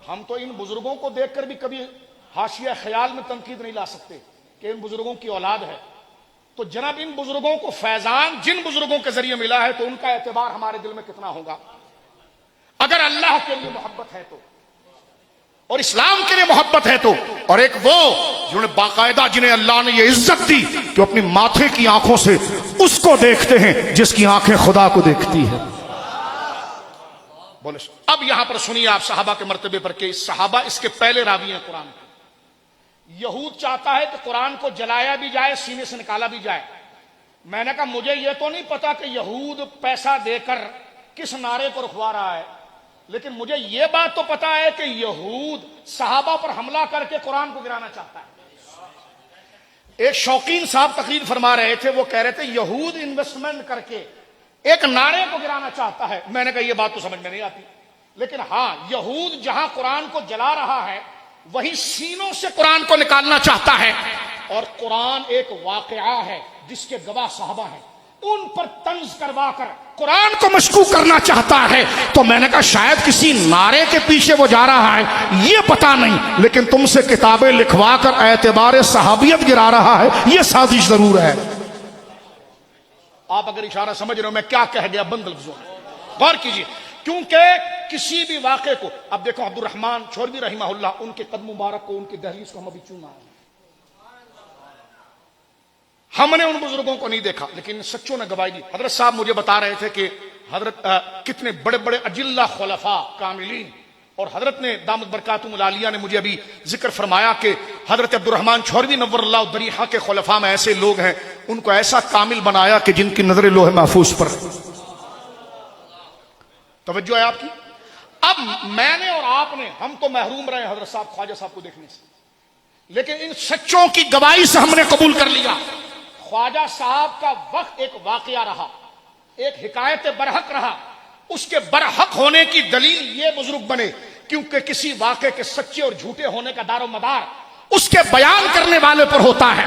ہم تو ان بزرگوں کو دیکھ کر بھی کبھی حاشیہ خیال میں تنقید نہیں لا سکتے کہ ان بزرگوں کی اولاد ہے. تو جناب ان بزرگوں کو فیضان جن بزرگوں کے ذریعے ملا ہے تو ان کا اعتبار ہمارے دل میں کتنا ہوگا. اگر اللہ کے لیے محبت ہے تو, اور اسلام کے لیے محبت ہے تو, اور ایک وہ جنہوں نے باقاعدہ جنہیں اللہ نے یہ عزت دی کہ اپنی ماتھے کی آنکھوں سے اس کو دیکھتے ہیں جس کی آنکھیں خدا کو دیکھتی ہے. بولے اب یہاں پر سنیے آپ صحابہ کے مرتبے پر کہ صحابہ اس کے پہلے راوی ہیں قرآن کے. یہود چاہتا ہے کہ قرآن کو جلایا بھی جائے, سینے سے نکالا بھی جائے. میں نے کہا مجھے یہ تو نہیں پتا کہ یہود پیسہ دے کر کس نعرے کو رکھوا رہا ہے, لیکن مجھے یہ بات تو پتا ہے کہ یہود صحابہ پر حملہ کر کے قرآن کو گرانا چاہتا ہے. ایک شوقین صاحب تقریر فرما رہے تھے, وہ کہہ رہے تھے یہود انویسٹمنٹ کر کے ایک نعرے کو گرانا چاہتا ہے. میں نے کہا یہ بات تو سمجھ میں نہیں آتی, لیکن ہاں یہود جہاں قرآن کو جلا رہا ہے وہی سینوں سے قرآن کو نکالنا چاہتا ہے. اور قرآن ایک واقعہ ہے جس کے گواہ صحابہ ہیں, ان پر طنز کروا کر قرآن کو مشکوک کرنا چاہتا ہے. تو میں نے کہا شاید کسی نعرے کے پیچھے وہ جا رہا ہے, یہ پتا نہیں, لیکن تم سے کتابیں لکھوا کر اعتبار صحابیت گرا رہا ہے, یہ سازش ضرور ہے. آپ اگر اشارہ سمجھ رہے ہو میں کیا کہہ گیا بند لفظوں میں, غور کیجیے. کیونکہ کسی بھی واقعے کو, اب دیکھو عبد الرحمن چھوڑوی رحمہ اللہ, ان کے قدم مبارک کو, ان کی دہلیز کو ہم ابھی چوما ہے. ہم نے ان بزرگوں کو نہیں دیکھا لیکن سچوں نے گواہی دی. حضرت صاحب مجھے بتا رہے تھے کہ حضرت کتنے بڑے بڑے اجلہ خلفاء کاملین, اور حضرت نے دامت برکاتہم العالیہ نے مجھے ابھی ذکر فرمایا کہ حضرت عبد الرحمن چھوڑوی نور اللہ دریحہ کے خلفاء میں ایسے لوگ ہیں ان کو ایسا کامل بنایا کہ جن کی نظر لوح محفوظ پر. توجہ ہے آپ کی. اب میں نے اور آپ نے, ہم تو محروم رہے حضرت صاحب خواجہ صاحب کو دیکھنے سے, لیکن ان سچوں کی گواہی سے ہم نے قبول کر لیا. خواجہ صاحب کا وقت ایک واقعہ رہا, ایک حکایت برحق رہا. اس کے برحق ہونے کی دلیل یہ بزرگ بنے کیونکہ کسی واقعے کے سچے اور جھوٹے ہونے کا دار و مدار اس کے بیان کرنے والے پر ہوتا ہے,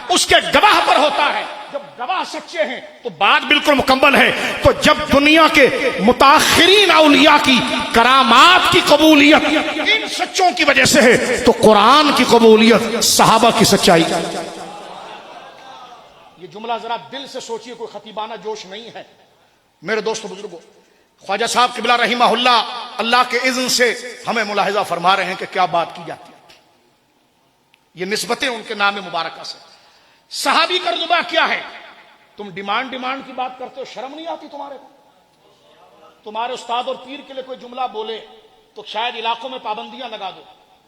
اس کے گواہ پر ہوتا ہے. جب گواہ سچے ہیں تو بات بالکل مکمل ہے. تو جب دنیا کے متاخرین اولیاء کی کرامات کی قبولیت ان سچوں کی وجہ سے ہے تو قرآن کی قبولیت صحابہ کی سچائی. یہ جملہ ذرا دل سے سوچئے, کوئی خطیبانہ جوش نہیں ہے. میرے دوستو بزرگوں, خواجہ صاحب قبلہ رحمہ اللہ کے اذن سے ہمیں ملاحظہ فرما رہے ہیں کہ کیا بات کی جاتی ہے. یہ نسبتیں ان کے نام مبارکہ سے. صحابی کا رتبہ کیا ہے؟ تم ڈیمانڈ کی بات کرتے ہو, شرم نہیں آتی تمہارے کو؟ تمہارے استاد اور پیر کے لیے کوئی جملہ بولے تو شاید علاقوں میں پابندیاں لگا دو.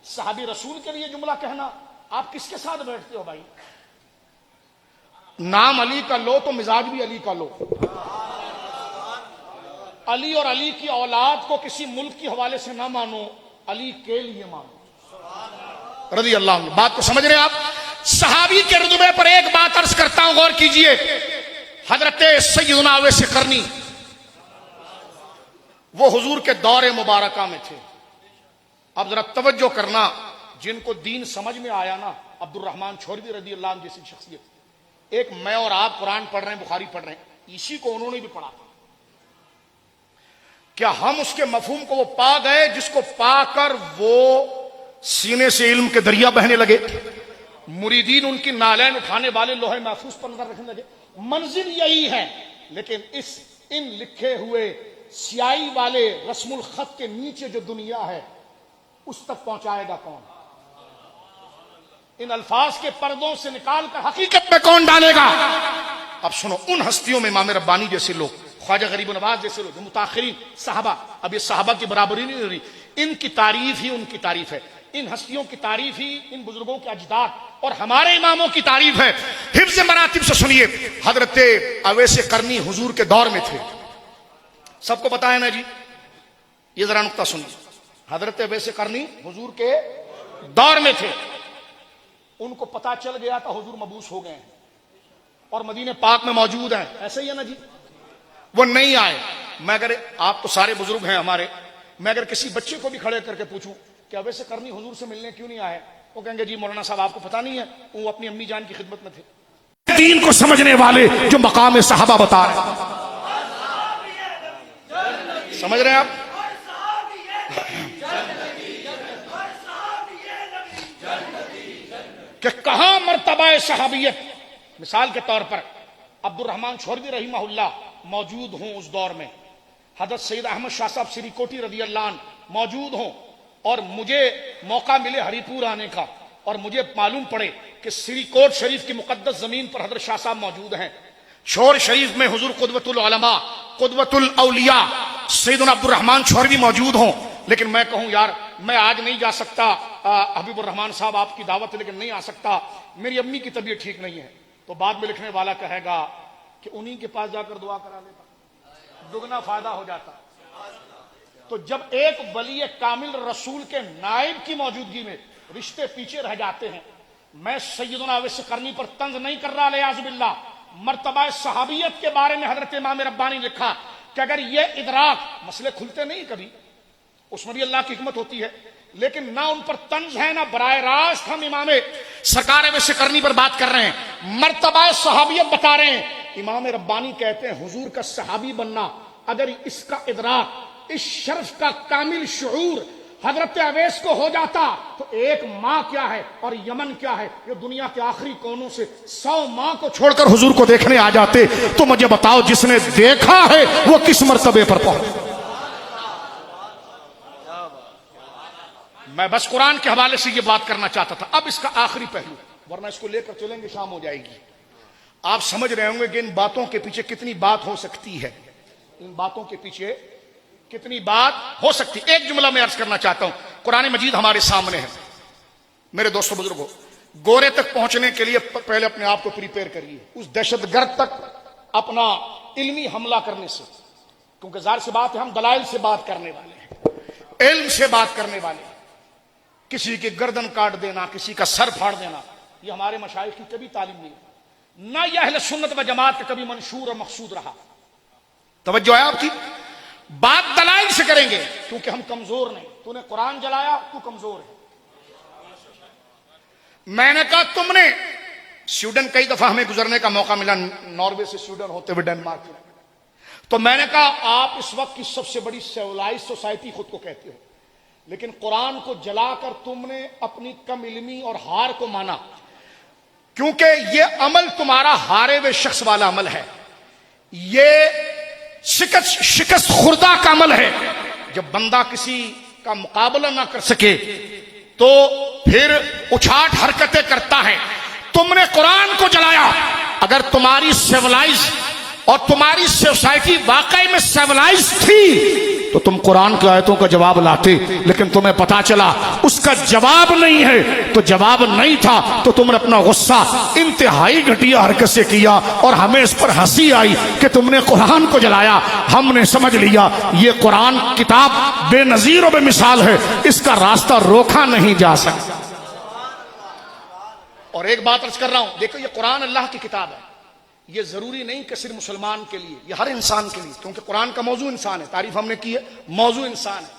صحابی رسول کے لیے جملہ کہنا, آپ کس کے ساتھ بیٹھتے ہو بھائی؟ نام علی کا لو تو مزاج بھی علی کا لو. علی اور علی کی اولاد کو کسی ملک کے حوالے سے نہ مانو, علی کے لیے مانو رضی اللہ عنہ. بات کو سمجھ رہے ہیں آپ؟ صحابی کے رتبے پر ایک بات عرض کرتا ہوں, غور کیجئے. حضرت سیدنا اویس قرنی وہ حضور کے دور مبارکہ میں تھے. اب ذرا توجہ کرنا, جن کو دین سمجھ میں آیا نا, عبد الرحمن چھوڑوی رضی اللہ عنہ جیسی شخصیت. ایک میں اور آپ قرآن پڑھ رہے ہیں, بخاری پڑھ رہے ہیں, اسی کو انہوں نے بھی پڑھا تھا. کیا ہم اس کے مفہوم کو وہ پا گئے جس کو پا کر وہ سینے سے علم کے دریا بہنے لگے؟ مریدین ان کی نالین اٹھانے والے لوح محفوظ پر نظر رکھنے لگے. منزل یہی ہے، لیکن ان لکھے ہوئے سیاہی والے رسم الخط کے نیچے جو دنیا ہے اس تک پہنچائے گا کون؟ ان الفاظ کے پردوں سے نکال کر حقیقت میں کون ڈالے گا؟ اب سنو، ان ہستیوں میں امام ربانی جیسے لوگ، خواجہ غریب نواز جیسے لوگ، جو متاخرین صحابہ، اب یہ صحابہ کی برابری نہیں ہو رہی، ان کی تعریف ہی ان کی تعریف ہے، ان ہستیوں کی تعریف ہی ان بزرگوں کے اجداد اور ہمارے اماموں کی تعریف ہے۔ حفظ مراتب سے سنیے، حضرت اویس قرنی حضور کے دور میں تھے، سب کو پتا ہے نا جی، یہ ذرا نقطہ سنیے، حضرت اویس قرنی حضور کے دور میں تھے، ان کو پتا چل گیا تھا حضور مبعوث ہو گئے ہیں اور مدینہ پاک میں موجود ہیں، ایسے ہی ہے نا جی، وہ نہیں آئے۔ میں اگر، آپ تو سارے بزرگ ہیں ہمارے، میں اگر کسی بچے کو بھی کھڑے کر کے پوچھوں کہ اویس قرنی حضور سے ملنے کیوں نہیں آئے، وہ کہیں گے جی مولانا صاحب آپ کو پتا نہیں ہے، وہ اپنی امی جان کی خدمت میں تھے۔ دین کو سمجھنے والے جو مقام صحابہ بتا رہے ہیں، سمجھ رہے ہیں آپ؟ کہ کہاں مرتبہ صحابیت، مثال کے طور پر عبد الرحمن چھوردی رحمہ اللہ موجود ہوں اس دور میں، حضرت سید احمد شاہ صاحب سری کوٹی رضی اللہ عنہ موجود ہوں، اور مجھے موقع ملے ہری پور آنے کا اور مجھے معلوم پڑے کہ سری کوٹ شریف کی مقدس زمین پر حضرت شاہ صاحب موجود ہیں، شور شریف میں حضور قدوۃ العلماء قدوۃ الاولیاء سیدنا عبد الرحمن چھوردی موجود ہوں، لیکن میں کہوں یار میں آج نہیں جا سکتا، حبیب الرحمان صاحب آپ کی دعوت ہے لیکن نہیں آ سکتا، میری امی کی طبیعت ٹھیک نہیں ہے، تو بعد میں لکھنے والا کہے گا کہ انہی کے پاس جا کر دعا کرا لیتا، دگنا فائدہ ہو جاتا۔ تو جب ایک ولی کامل رسول کے نائب کی موجودگی میں رشتے پیچھے رہ جاتے ہیں، میں سیدنا اویس قرنی پر طنز نہیں کر رہا، لیاذ باللہ، مرتبہ صحابیت کے بارے میں حضرت امام ربانی نے لکھا کہ اگر یہ ادراک، مسئلے کھلتے نہیں کبھی، اس میں بھی اللہ کی حکمت ہوتی ہے، لیکن نہ ان پر طنز ہے نہ براہ راست ہم امام سرکار اویس قرنی پر بات کر رہے ہیں، مرتبہ صحابیت بتا رہے ہیں۔ امام ربانی کہتے ہیں حضور کا صحابی بننا، اگر اس کا ادراک، اس شرف کا کامل شعور حضرت اویس کو ہو جاتا تو ایک ماں کیا ہے اور یمن کیا ہے، یہ دنیا کے آخری کونوں سے 100 ماں کو چھوڑ کر حضور کو دیکھنے آ جاتے۔ تو مجھے بتاؤ جس نے دیکھا ہے وہ کس مرتبے پر پہنچے؟ میں بس قرآن کے حوالے سے یہ بات کرنا چاہتا تھا۔ اب اس کا آخری پہلو، ورنہ اس کو لے کر چلیں گے شام ہو جائے گی۔ آپ سمجھ رہے ہوں گے کہ ان باتوں کے پیچھے کتنی بات ہو سکتی ہے، ان باتوں کے پیچھے کتنی بات ہو سکتی۔ ایک جملہ میں عرض کرنا چاہتا ہوں، قرآن مجید ہمارے سامنے ہے، میرے دوستو بزرگوں، گورے تک پہنچنے کے لیے پہلے اپنے آپ کو پریپیئر کریے اس دہشت گرد تک اپنا علمی حملہ کرنے سے، کیونکہ ظاہر سی بات ہے ہم دلائل سے بات کرنے والے ہیں، علم سے بات کرنے والے ہیں۔ کسی کی گردن کاٹ دینا، کسی کا سر پھاڑ دینا، یہ ہمارے مشائخ کی کبھی تعلیم نہیں، نہ یہ اہل سنت و جماعت کا کبھی منشور اور مقصود رہا۔ توجہ ہے آپ کی؟ بات دلائل سے کریں گے کیونکہ ہم کمزور نہیں۔ تو نے قرآن جلایا، تو کمزور ہے۔ میں نے کہا تم نے سویڈن، کئی دفعہ ہمیں گزرنے کا موقع ملا، ناروے سے سویڈن ہوتے ہوئے ڈنمارک، تو میں نے کہا آپ اس وقت کی سب سے بڑی سیولائز سوسائٹی خود کو کہتے ہو، لیکن قرآن کو جلا کر تم نے اپنی کم علمی اور ہار کو مانا، کیونکہ یہ عمل تمہارا ہارے ہوئے شخص والا عمل ہے، یہ شکست خوردہ کا عمل ہے۔ جب بندہ کسی کا مقابلہ نہ کر سکے تو پھر اچھاٹ حرکتیں کرتا ہے۔ تم نے قرآن کو جلایا۔ اگر تمہاری سیولائز اور تمہاری سوسائٹی واقعی میں سیولائز تھی تو تم قرآن کی آیتوں کا جواب لاتے، لیکن تمہیں پتا چلا اس کا جواب نہیں ہے، تو جواب نہیں تھا تو تم نے اپنا غصہ انتہائی گھٹیا حرکت سے کیا، اور ہمیں اس پر ہنسی آئی کہ تم نے قرآن کو جلایا۔ ہم نے سمجھ لیا یہ قرآن کتاب بے نظیر و بے مثال ہے، اس کا راستہ روکا نہیں جا سکتا۔ اور ایک بات عرض کر رہا ہوں، دیکھو یہ قرآن اللہ کی کتاب ہے، یہ ضروری نہیں کہ صرف مسلمان کے لیے، یہ ہر انسان کے لیے، کیونکہ قرآن کا موضوع انسان ہے، تعریف ہم نے کی ہے، موضوع انسان ہے،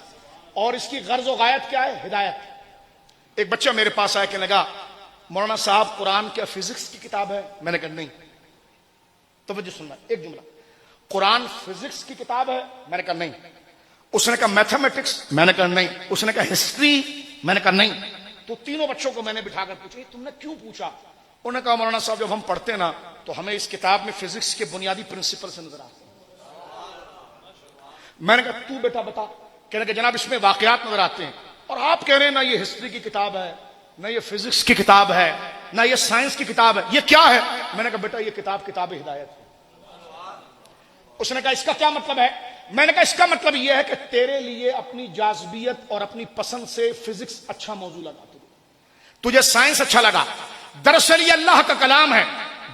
اور اس کی غرض و غایت کیا ہے؟ ہدایت۔ ایک بچہ میرے پاس آیا کہ لگا مولانا صاحب قرآن کیا فزکس کی کتاب ہے؟ میں نے کہا نہیں۔ توجہ سننا، ایک جملہ، قرآن فزکس کی کتاب ہے؟ میں نے کہا نہیں۔ اس نے کہا میتھمیٹکس؟ میں نے کہا نہیں۔ اس نے کہا ہسٹری؟ میں نے کہا نہیں۔ تو تینوں بچوں کو میں نے بٹھا کر پوچھا تم نے کیوں پوچھا؟ انہوں نے کہا مولانا صاحب جب ہم پڑھتے ہیں نا تو ہمیں اس کتاب میں فزکس کے بنیادی پرنسپل سے نظر آتے ہیں. میں نے کہا تو بیٹا بتا. کہنے کہ جناب اس میں واقعات نظر آتے ہیں اور آپ کہہ رہے ہیں نہ یہ ہسٹری کی کتاب ہے نہ یہ فزکس کی کتاب ہے نہ یہ سائنس کی کتاب ہے, یہ کیا ہے؟ میں نے کہا بیٹا یہ کتاب ہدایت ہے. اس نے کہا اس کا کیا مطلب ہے؟ میں نے کہا اس کا مطلب یہ ہے کہ تیرے لیے اپنی جاذبیت اور اپنی پسند سے فزکس اچھا موضوع لگا, تجھے سائنس اچھا لگا. دراصل یہ اللہ کا کلام ہے.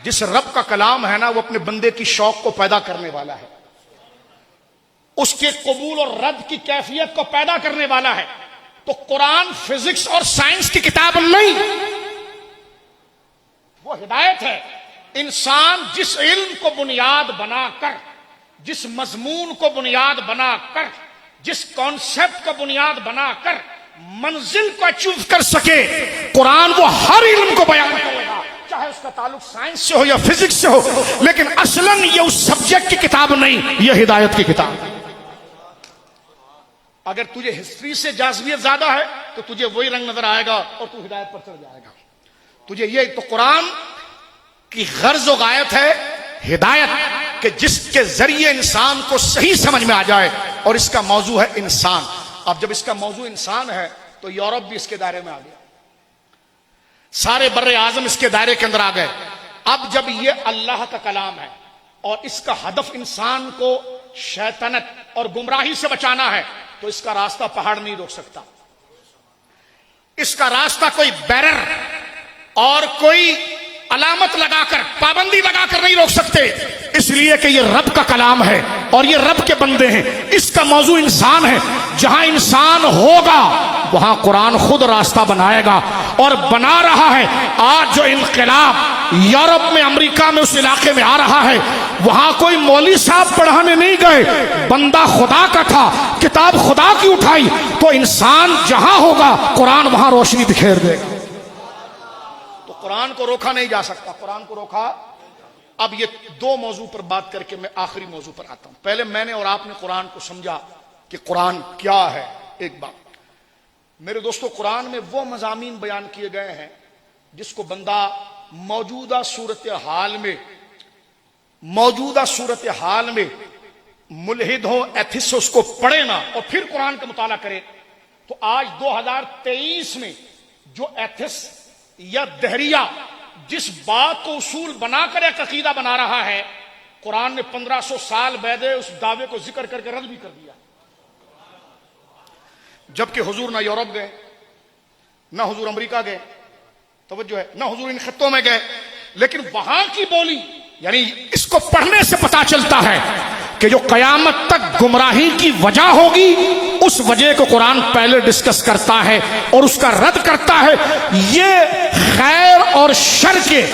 جس رب کا کلام ہے نا وہ اپنے بندے کی شوق کو پیدا کرنے والا ہے, اس کے قبول اور رد کی کیفیت کو پیدا کرنے والا ہے. تو قرآن فزکس اور سائنس کی کتاب نہیں, وہ ہدایت ہے. انسان جس علم کو بنیاد بنا کر, جس مضمون کو بنیاد بنا کر, جس کانسیپٹ کو بنیاد بنا کر منزل کو اچیو کر سکے, قرآن وہ ہر علم کو بیان کرے گا, چاہے اس کا تعلق سائنس سے ہو یا فزکس سے ہو. لیکن اصلاً یہ اس سبجیکٹ کی کتاب نہیں, یہ ہدایت کی کتاب ہے. اگر تجھے ہسٹری سے جاذبیت زیادہ ہے تو تجھے وہی رنگ نظر آئے گا اور تو ہدایت پر چڑھ جائے گا. تجھے یہ تو قرآن کی غرض و غایت ہے ہدایت, کہ جس کے ذریعے انسان کو صحیح سمجھ میں آ جائے. اور اس کا موضوع ہے انسان. اب جب اس کا موضوع انسان ہے تو یورپ بھی اس کے دائرے میں آ گیا, سارے بر اعظم اس کے دائرے کے اندر آ گئے. اب جب یہ اللہ کا کلام ہے اور اس کا ہدف انسان کو شیطنت اور گمراہی سے بچانا ہے تو اس کا راستہ پہاڑ نہیں روک سکتا, اس کا راستہ کوئی بیرر اور کوئی علامت لگا کر, پابندی لگا کر نہیں روک سکتے. اس لیے کہ یہ رب کا کلام ہے اور یہ رب کے بندے ہیں. اس کا موضوع انسان ہے. جہاں انسان ہوگا وہاں قرآن خود راستہ بنائے گا اور بنا رہا ہے. آج جو انقلاب یورپ میں, امریکہ میں, اس علاقے میں آ رہا ہے, وہاں کوئی مولوی صاحب پڑھانے نہیں گئے, بندہ خدا کا تھا, کتاب خدا کی اٹھائی. تو انسان جہاں ہوگا قرآن وہاں روشنی بکھیر دے گا. تو قرآن کو روکا نہیں جا سکتا, قرآن کو روکا. اب یہ دو موضوع پر بات کر کے میں آخری موضوع پر آتا ہوں. پہلے میں نے اور آپ نے قرآن کو سمجھا کہ قرآن کیا ہے. ایک بات میرے دوستو, قرآن میں وہ مضامین بیان کیے گئے ہیں جس کو بندہ موجودہ صورتحال میں ملحد ہو, ایتھسٹ اس کو پڑھے نا اور پھر قرآن کا مطالعہ کرے, تو آج 2023 میں جو ایتھسٹ یا دہریہ جس بات کو اصول بنا کر ایک عقیدہ بنا رہا ہے, قرآن نے 1500 سال بعد اس دعوے کو ذکر کر کے رد بھی کر دیا. جبکہ حضور نہ یورپ گئے, نہ حضور امریکہ گئے, توجہ ہے, نہ حضور ان خطوں میں گئے, لیکن وہاں کی بولی, یعنی اس کو پڑھنے سے پتا چلتا ہے کہ جو قیامت تک گمراہی کی وجہ ہوگی اس وجہ کو قرآن پہلے ڈسکس کرتا ہے اور اس کا رد کرتا ہے. یہ خیر اور شر کے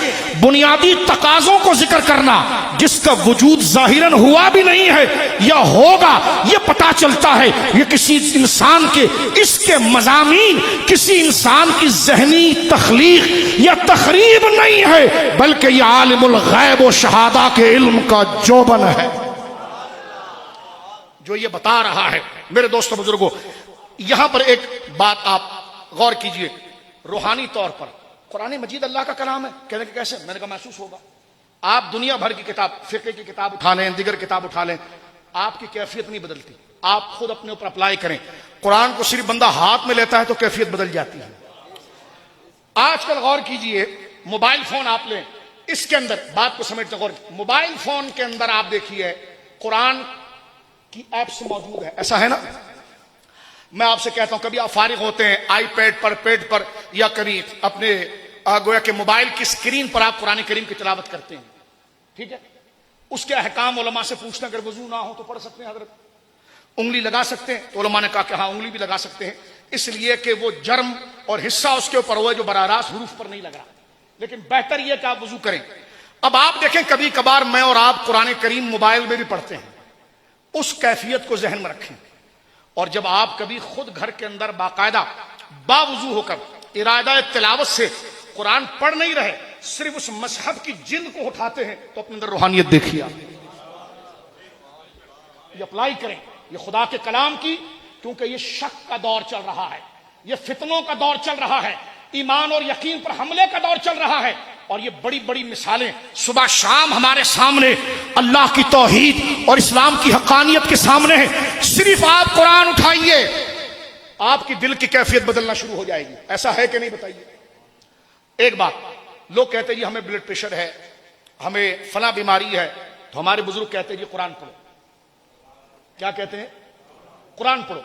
بنیادی تقاضوں کو ذکر کرنا جس کا وجود ظاہراً ہوا بھی نہیں ہے یا ہوگا, یہ پتا چلتا ہے یہ کسی انسان کے, اس کے مضامین کسی انسان کی ذہنی تخلیق یا تخریب نہیں ہے, بلکہ یہ عالم الغیب و شہادہ کے علم کا جوبن ہے جو یہ بتا رہا ہے. میرے دوستو بزرگوں, یہاں پر ایک بات آپ غور کیجئے. روحانی طور پر قرآن مجید اللہ کا کلام ہے. کہنے کہ کیسے؟ میں نے کہا محسوس ہوگا. آپ دنیا بھر کی کتاب, فقہ کی کتاب اٹھا لیں, دیگر کتاب اٹھا لیں, آپ کی کیفیت نہیں بدلتی. آپ خود اپنے اوپر اپلائی کریں. قرآن کو صرف بندہ ہاتھ میں لیتا ہے تو کیفیت بدل جاتی ہے. آج کل غور کیجئے, موبائل فون آپ لیں, اس کے اندر بات کو سمجھتے غور, موبائل فون کے اندر آپ دیکھیے قرآن کی ایپس موجود ہے, ایسا ہے نا؟ میں آپ سے کہتا ہوں کبھی آپ فارغ ہوتے ہیں آئی پیڈ پر, پیڈ پر, یا کبھی اپنے گویا کہ موبائل کی اسکرین پر آپ قرآن کریم کی تلاوت کرتے ہیں, ٹھیک ہے, اس کے احکام علماء سے پوچھنا, اگر وضو نہ ہو تو پڑھ سکتے ہیں حضرت, انگلی لگا سکتے ہیں, تو علماء نے کہا کہ ہاں انگلی بھی لگا سکتے ہیں, اس لیے کہ وہ جرم اور حصہ اس کے اوپر ہوا جو براہ راست حروف پر نہیں لگ رہا, لیکن بہتر یہ کہ آپ وضو کریں. اب آپ دیکھیں کبھی کبھار میں اور آپ قرآن کریم موبائل میں بھی پڑھتے ہیں, اس کیفیت کو ذہن میں رکھیں. اور جب آپ کبھی خود گھر کے اندر باقاعدہ باوضو ہو کر ارادہ تلاوت سے قرآن پڑھ نہیں رہے, صرف اس مصحف کی جلد کو اٹھاتے ہیں, تو اپنے اندر روحانیت دیکھیے. یہ اپلائی کریں یہ خدا کے کلام کی, کیونکہ یہ شک کا دور چل رہا ہے, یہ فتنوں کا دور چل رہا ہے, ایمان اور یقین پر حملے کا دور چل رہا ہے. اور یہ بڑی بڑی مثالیں صبح شام ہمارے سامنے اللہ کی توحید اور اسلام کی حقانیت کے سامنے ہیں. صرف آپ قرآن اٹھائیے, آپ کی دل کی کیفیت بدلنا شروع ہو جائے گی. ایسا ہے کہ نہیں بتائیے؟ ایک بات, لوگ کہتے ہیں جی ہمیں بلڈ پریشر ہے, ہمیں فلاں بیماری ہے, تو ہمارے بزرگ کہتے ہیں جی قرآن پڑھو. کیا کہتے ہیں؟ قرآن پڑھو.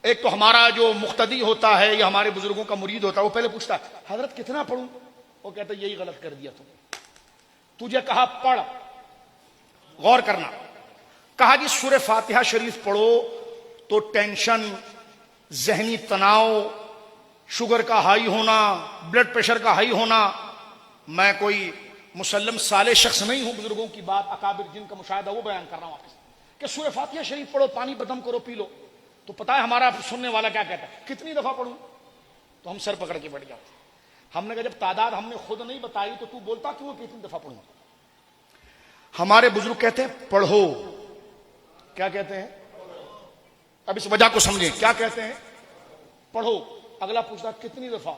ایک تو ہمارا جو مقتدی ہوتا ہے یا ہمارے بزرگوں کا مرید ہوتا ہے, وہ پہلے پوچھتا ہے حضرت کتنا پڑھوں؟ وہ کہتا ہے یہی غلط کر دیا تجھے کہا پڑھ, غور کرنا. کہا جی سورہ فاتحہ شریف پڑھو تو ٹینشن, ذہنی تناؤ, شوگر کا ہائی ہونا, بلڈ پریشر کا ہائی ہونا. میں کوئی مسلم صالح شخص نہیں ہوں, بزرگوں کی بات اکابر جن کا مشاہدہ وہ بیان کر رہا ہوں آپ سے, کہ سورہ فاتحہ شریف پڑھو, پانی بدم کرو, پی لو. تو پتا ہے ہمارا سننے والا کیا کہتا ہے, کتنی دفعہ پڑھوں؟ تو ہم سر پکڑ کے بیٹھ جاتے. ہم نے کہا جب تعداد ہم نے خود نہیں بتائی تو بولتا کیوں کتنی دفعہ پڑھوں؟ ہمارے بزرگ کہتے ہیں پڑھو. کیا کہتے ہیں؟ اب اس وجہ کو سمجھیں. کیا کہتے ہیں؟ پڑھو. اگلا پوچھتا کتنی دفعہ.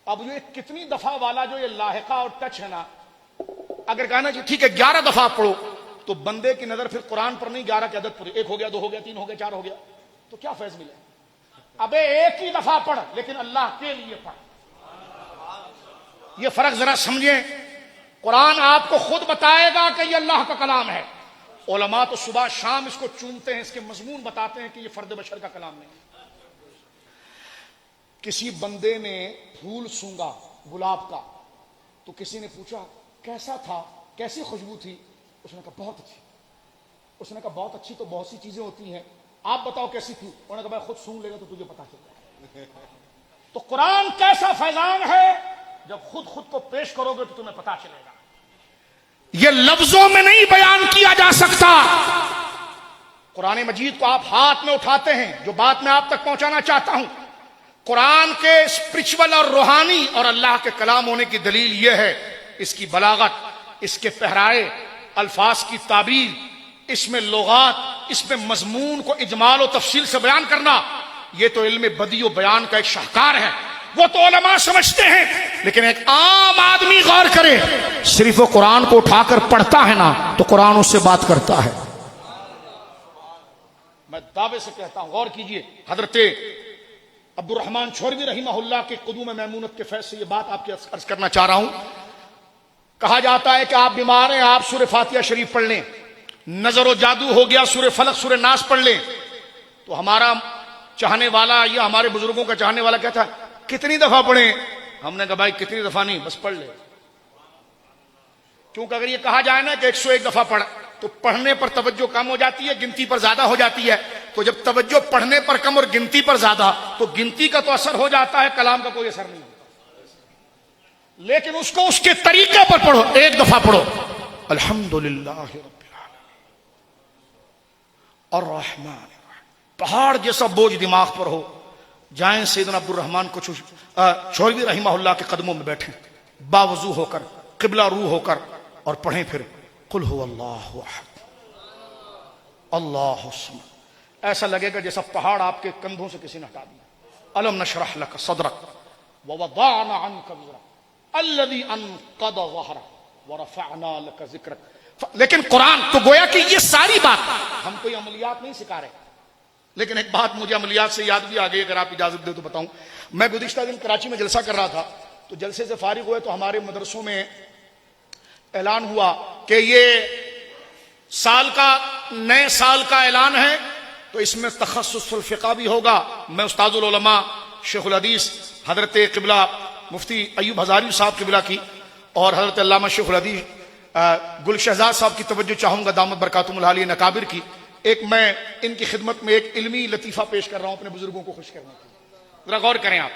اب یہ کتنی دفعہ والا جو یہ لاحقہ اور ٹچ ہے نا, اگر کہنا جی ٹھیک ہے 11 دفعہ پڑھو, تو بندے کی نظر پھر قرآن پر نہیں, 11 کی عدد پر, 1 ہو گیا, 2 ہو گیا, 3 ہو گیا, 4 ہو گیا, تو کیا فیض ملے؟ ابے ایک ہی دفعہ پڑھ, لیکن اللہ کے لیے پڑھ. یہ فرق ذرا سمجھیں. قرآن آپ کو خود بتائے گا کہ یہ اللہ کا کلام ہے. علماء تو صبح شام اس کو چومتے ہیں, اس کے مضمون بتاتے ہیں کہ یہ فرد بشر کا کلام نہیں. کسی بندے نے پھول سونگا گلاب کا, تو کسی نے پوچھا کیسا تھا, کیسی خوشبو تھی؟ اس نے کہا بہت اچھی. اس نے کہا بہت اچھی تو بہت سی چیزیں ہوتی ہیں, آپ بتاؤ کیسی تھی؟ انہوں نے کہا میں خود سونگ لے گا تو تجھے پتا چل جائے گا. تو قرآن کیسا فیضان ہے, جب خود کو پیش کرو گے تو تمہیں پتا چلے گا. یہ لفظوں میں نہیں بیان کیا جا سکتا. قرآن مجید کو آپ ہاتھ میں اٹھاتے ہیں, جو بات میں آپ تک پہنچانا چاہتا ہوں, قرآن کے اسپرچول اور روحانی اور اللہ کے کلام ہونے کی دلیل یہ ہے اس کی بلاغت, اس کے پہرائے, الفاظ کی تعبیر, اس میں لغات, اس میں مضمون کو اجمال و تفصیل سے بیان کرنا. یہ تو علم بدیع و بیان کا ایک شاہکار ہے. وہ تو علماء سمجھتے ہیں, لیکن ایک عام آدمی غور کرے, صرف وہ قرآن کو اٹھا کر پڑھتا ہے نا, تو قرآن اس سے بات کرتا ہے. میں دعوے سے کہتا ہوں, غور کیجئے. حضرت عبد الرحمن چھوروی رحمہ اللہ کے قدوم میمونت کے فیض سے یہ بات آپ کے عرض کرنا چاہ رہا ہوں. کہا جاتا ہے کہ آپ بیمار ہیں, آپ سورہ فاتحہ شریف پڑھ لیں. نظر و جادو ہو گیا, سورہ فلق سورہ ناس پڑھ لیں. تو ہمارا چاہنے والا یا ہمارے بزرگوں کا چاہنے والا کہتا ہے کتنی دفعہ پڑھیں؟ ہم نے کہا بھائی کتنی دفعہ نہیں, بس پڑھ لے. کیونکہ اگر یہ کہا جائے نا کہ 101 دفعہ پڑھ, تو پڑھنے پر توجہ کم ہو جاتی ہے, گنتی پر زیادہ ہو جاتی ہے. تو جب توجہ پڑھنے پر کم اور گنتی پر زیادہ, تو گنتی کا تو اثر ہو جاتا ہے, کلام کا کوئی اثر نہیں ہوتا. لیکن اس کو اس کے طریقے پر پڑھو. 1 دفعہ پڑھو الحمدللہ رب العالمین الرحمن, پہاڑ جیسا بوجھ دماغ پر ہو. جائیں سیدنا عبد الرحمن کو چھوروی رحمہ اللہ کے قدموں میں بیٹھیں, باوضو ہو کر, قبلہ رو ہو کر, اور پڑھیں پھر قل هو اللہ احد اللہ الصمد. ایسا لگے گا جیسا پہاڑ آپ کے کندھوں سے کسی نے ہٹا دیا. الم نشرح لك صدرك ووضعنا عنك وزرك الذي انقض ظهرك ورفعنا لك ذکرك. لیکن قرآن تو گویا کہ یہ ساری بات, ہم کوئی عملیات نہیں سکھا رہے. لیکن ایک بات مجھے عملیات سے یاد بھی آ گئی, اگر آپ اجازت دیں تو بتاؤں. میں گزشتہ دن کراچی میں جلسہ کر رہا تھا, تو جلسے سے فارغ ہوئے تو ہمارے مدرسوں میں اعلان ہوا کہ یہ سال کا, نئے سال کا اعلان ہے, تو اس میں تخصص الفقہ بھی ہوگا. میں استاد العلماء شیخ الحدیث حضرت قبلہ مفتی ایوب ہزاری صاحب قبلہ کی اور حضرت علامہ شیخ الحدیث گل شہزاد صاحب کی توجہ چاہوں گا دامت برکاتہم العالیہ نکابر کی. ایک میں ان کی خدمت میں ایک علمی لطیفہ پیش کر رہا ہوں اپنے بزرگوں کو خوش کرنے کے لیے. ذرا غور کریں آپ.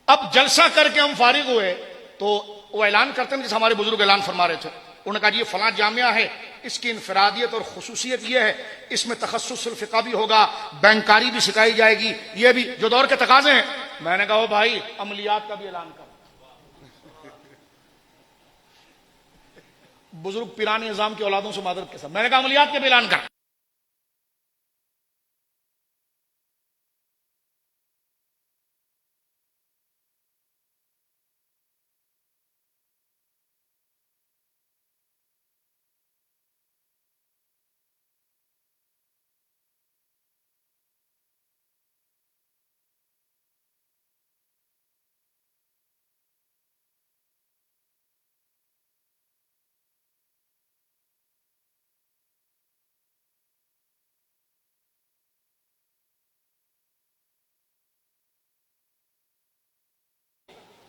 اب جلسہ کر کے ہم فارغ ہوئے تو وہ اعلان کرتے ہیں جیسے ہمارے بزرگ اعلان فرما رہے تھے. انہوں نے کہا جی یہ فلاں جامعہ ہے, اس کی انفرادیت اور خصوصیت یہ ہے, اس میں تخصص الفقہ بھی ہوگا, بینکاری بھی سکھائی جائے گی, یہ بھی جو دور کے تقاضے ہیں. میں نے کہا وہ بھائی عملیات کا بھی اعلان کر. بزرگ پیران نظام کی اولادوں سے معذرت کے ساتھ میں نے کہا عملیات کا بھی اعلان کر.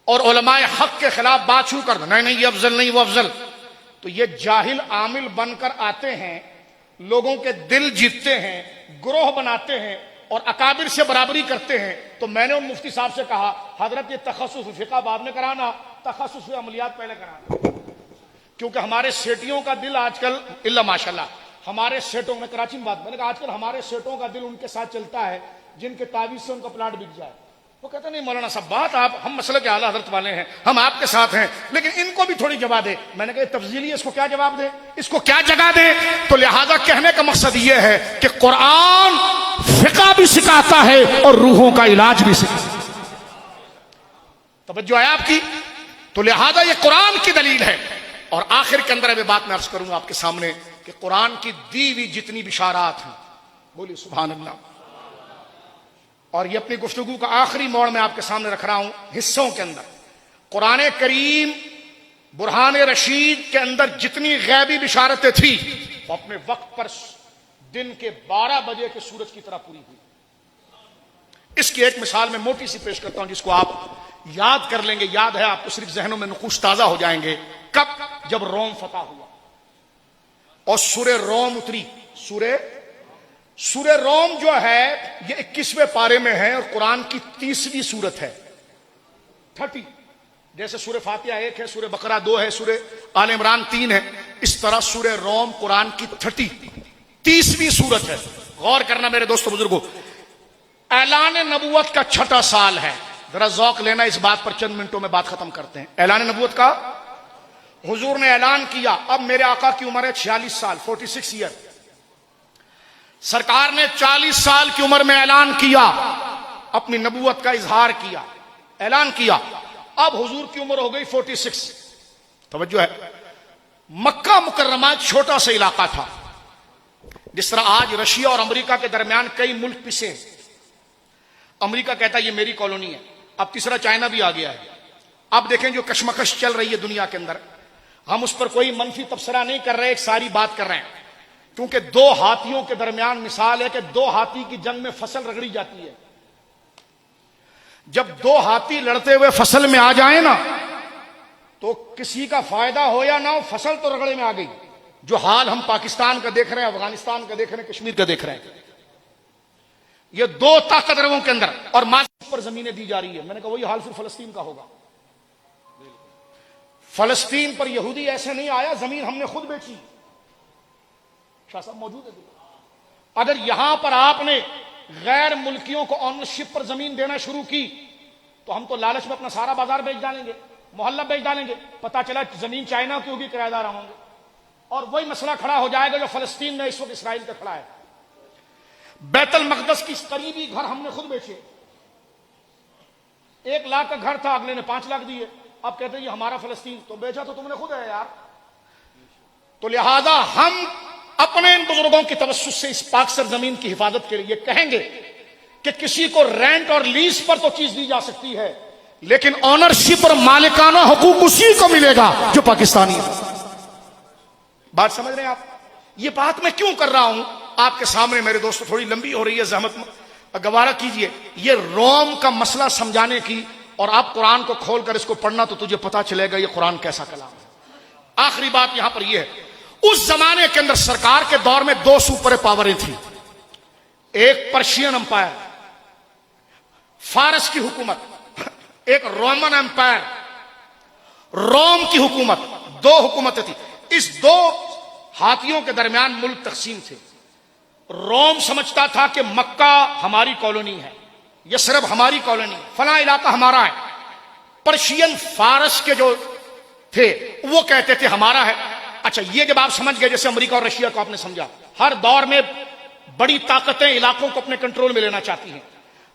اور علماء حق کے خلاف بات شروع کر دیں نہیں یہ افضل نہیں وہ افضل، تو یہ جاہل عامل بن کر آتے ہیں، لوگوں کے دل جیتتے ہیں، گروہ بناتے ہیں اور اکابر سے برابری کرتے ہیں۔ تو میں نے ان مفتی صاحب سے کہا حضرت یہ تخصص فقہ بعد میں کرانا، تخصص عملیات پہلے کرانا، کیونکہ ہمارے سیٹیوں کا دل آج کل اللہ ماشاءاللہ ہمارے سیٹوں میں کراچی میں بات میں نے کہا آج کل ہمارے سیٹوں کا دل ان کے ساتھ چلتا ہے جن کے تعویذ سے ان کا پلاٹ بک جائے۔ وہ کہتے ہیں نہیں مولانا صاحب بات آپ ہم مسئلہ کے اعلی حضرت والے ہیں، ہم آپ کے ساتھ ہیں، لیکن ان کو بھی تھوڑی جگہ دے۔ میں نے کہا تفضیلی اس کو کیا جواب دے، اس کو کیا جگہ دے؟ تو لہذا کہنے کا مقصد یہ ہے کہ قرآن فقہ بھی سکھاتا ہے اور روحوں کا علاج بھی سکھاتا ہے۔ توجہ ہے آپ کی؟ تو لہذا یہ قرآن کی دلیل ہے۔ اور آخر کے اندر میں بات میں عرض کروں گا آپ کے سامنے کہ قرآن کی دی ہوئی جتنی بشارات ہیں، بولیے سبحان اللہ، اور یہ اپنی گفتگو کا آخری موڑ میں آپ کے سامنے رکھ رہا ہوں حصوں کے اندر۔ قرآن کریم برہان رشید کے اندر جتنی غیبی بشارتیں تھیں وہ اپنے وقت پر دن کے 12 بجے کے سورج کی طرح پوری ہوئی۔ اس کی ایک مثال میں موٹی سی پیش کرتا ہوں جس کو آپ یاد کر لیں گے، یاد ہے آپ کو، صرف ذہنوں میں نقوش تازہ ہو جائیں گے۔ کب؟ جب روم فتح ہوا اور سورہ روم اتری۔ سورہ روم جو ہے یہ 21ویں پارے میں ہے اور قرآن کی 30ویں سورت ہے، 30۔ جیسے سورہ فاتحہ 1 ہے، سورہ بقرہ 2 ہے، سورہ آل عمران 3 ہے، اس طرح سورہ روم قرآن کی 30ویں سورت ہے۔ غور کرنا میرے دوستو بزرگوں، اعلان نبوت کا 6واں سال ہے۔ ذرا ذوق لینا اس بات پر، چند منٹوں میں بات ختم کرتے ہیں۔ اعلان نبوت کا حضور نے اعلان کیا، اب میرے آقا کی عمر ہے 46 سال، 46 ایئر۔ سرکار نے 40 سال کی عمر میں اعلان کیا، اپنی نبوت کا اظہار کیا، اعلان کیا۔ اب حضور کی عمر ہو گئی 46۔ توجہ ہے، مکہ مکرمہ ایک چھوٹا سا علاقہ تھا، جس طرح آج رشیا اور امریکہ کے درمیان کئی ملک پسے۔ امریکہ کہتا ہے یہ میری کالونی ہے، اب تیسرا چائنا بھی آ گیا ہے۔ اب دیکھیں جو کشمکش چل رہی ہے دنیا کے اندر، ہم اس پر کوئی منفی تبصرہ نہیں کر رہے، ایک ساری بات کر رہے ہیں، کیونکہ دو ہاتھیوں کے درمیان مثال ہے کہ دو ہاتھی کی جنگ میں فصل رگڑی جاتی ہے۔ جب دو ہاتھی لڑتے ہوئے فصل میں آ جائیں نا تو کسی کا فائدہ ہو یا نہ ہو، فصل تو رگڑے میں آ گئی۔ جو حال ہم پاکستان کا دیکھ رہے ہیں، افغانستان کا دیکھ رہے ہیں، کشمیر کا دیکھ رہے ہیں، یہ دو طاقتوروں کے اندر، اور ماضی پر زمینیں دی جا رہی ہے۔ میں نے کہا وہی حال پھر فلسطین کا ہوگا۔ فلسطین پر یہودی ایسے نہیں آیا، زمین ہم نے خود بیچی۔ شاہ صاحب موجود ہے؟ اگر یہاں پر آپ نے غیر ملکیوں کو آنرشپ پر زمین دینا شروع کی تو ہم تو لالچ میں اپنا سارا بازار بیچ ڈالیں گے، محلہ بیچ ڈالیں گے، پتہ چلا زمین چائنا کی ہوگی، کرایہ دار ہوں گے، اور وہی مسئلہ کھڑا ہو جائے گا جو فلسطین میں اس وقت اسرائیل کا کھڑا ہے۔ بیت المقدس کی قریبی گھر ہم نے خود بیچے، 1 لاکھ کا گھر تھا، اگلے نے 5 لاکھ دیے، اب کہتے ہیں یہ ہمارا فلسطین، تو بیچا تو تم نے خود ہے یار۔ تو لہذا ہم اپنے ان بزرگوں کی توسط سے اس پاک سرزمین کی حفاظت کے لیے کہیں گے کہ کسی کو رینٹ اور لیز پر تو چیز دی جا سکتی ہے، لیکن آنرشپ اور مالکانہ حقوق اسی کو ملے گا جو پاکستانی ہے۔ بات سمجھ رہے ہیں آپ؟ یہ بات میں کیوں کر رہا ہوں آپ کے سامنے میرے دوستو، تھوڑی لمبی ہو رہی ہے، زحمت گوارہ کیجئے۔ یہ روم کا مسئلہ سمجھانے کی، اور آپ قرآن کو کھول کر اس کو پڑھنا تو تجھے پتا چلے گا یہ قرآن کیسا کلام ہے۔ آخری بات یہاں پر یہ ہے، اس زمانے کے اندر سرکار کے دور میں 2 سپر پاوریں تھیں، ایک پرشین امپائر، فارس کی حکومت، ایک رومن امپائر، روم کی حکومت، 2 حکومتیں تھیں۔ اس 2 ہاتھیوں کے درمیان ملک تقسیم تھے۔ روم سمجھتا تھا کہ مکہ ہماری کالونی ہے، یثرب ہماری کالونی، فلاں علاقہ ہمارا ہے۔ پرشین فارس کے جو تھے وہ کہتے تھے ہمارا ہے۔ اچھا، یہ جب آپ سمجھ گئے، جیسے امریکہ اور رشیا کو آپ نے سمجھا، ہر دور میں بڑی طاقتیں علاقوں کو اپنے کنٹرول میں لینا چاہتی ہیں۔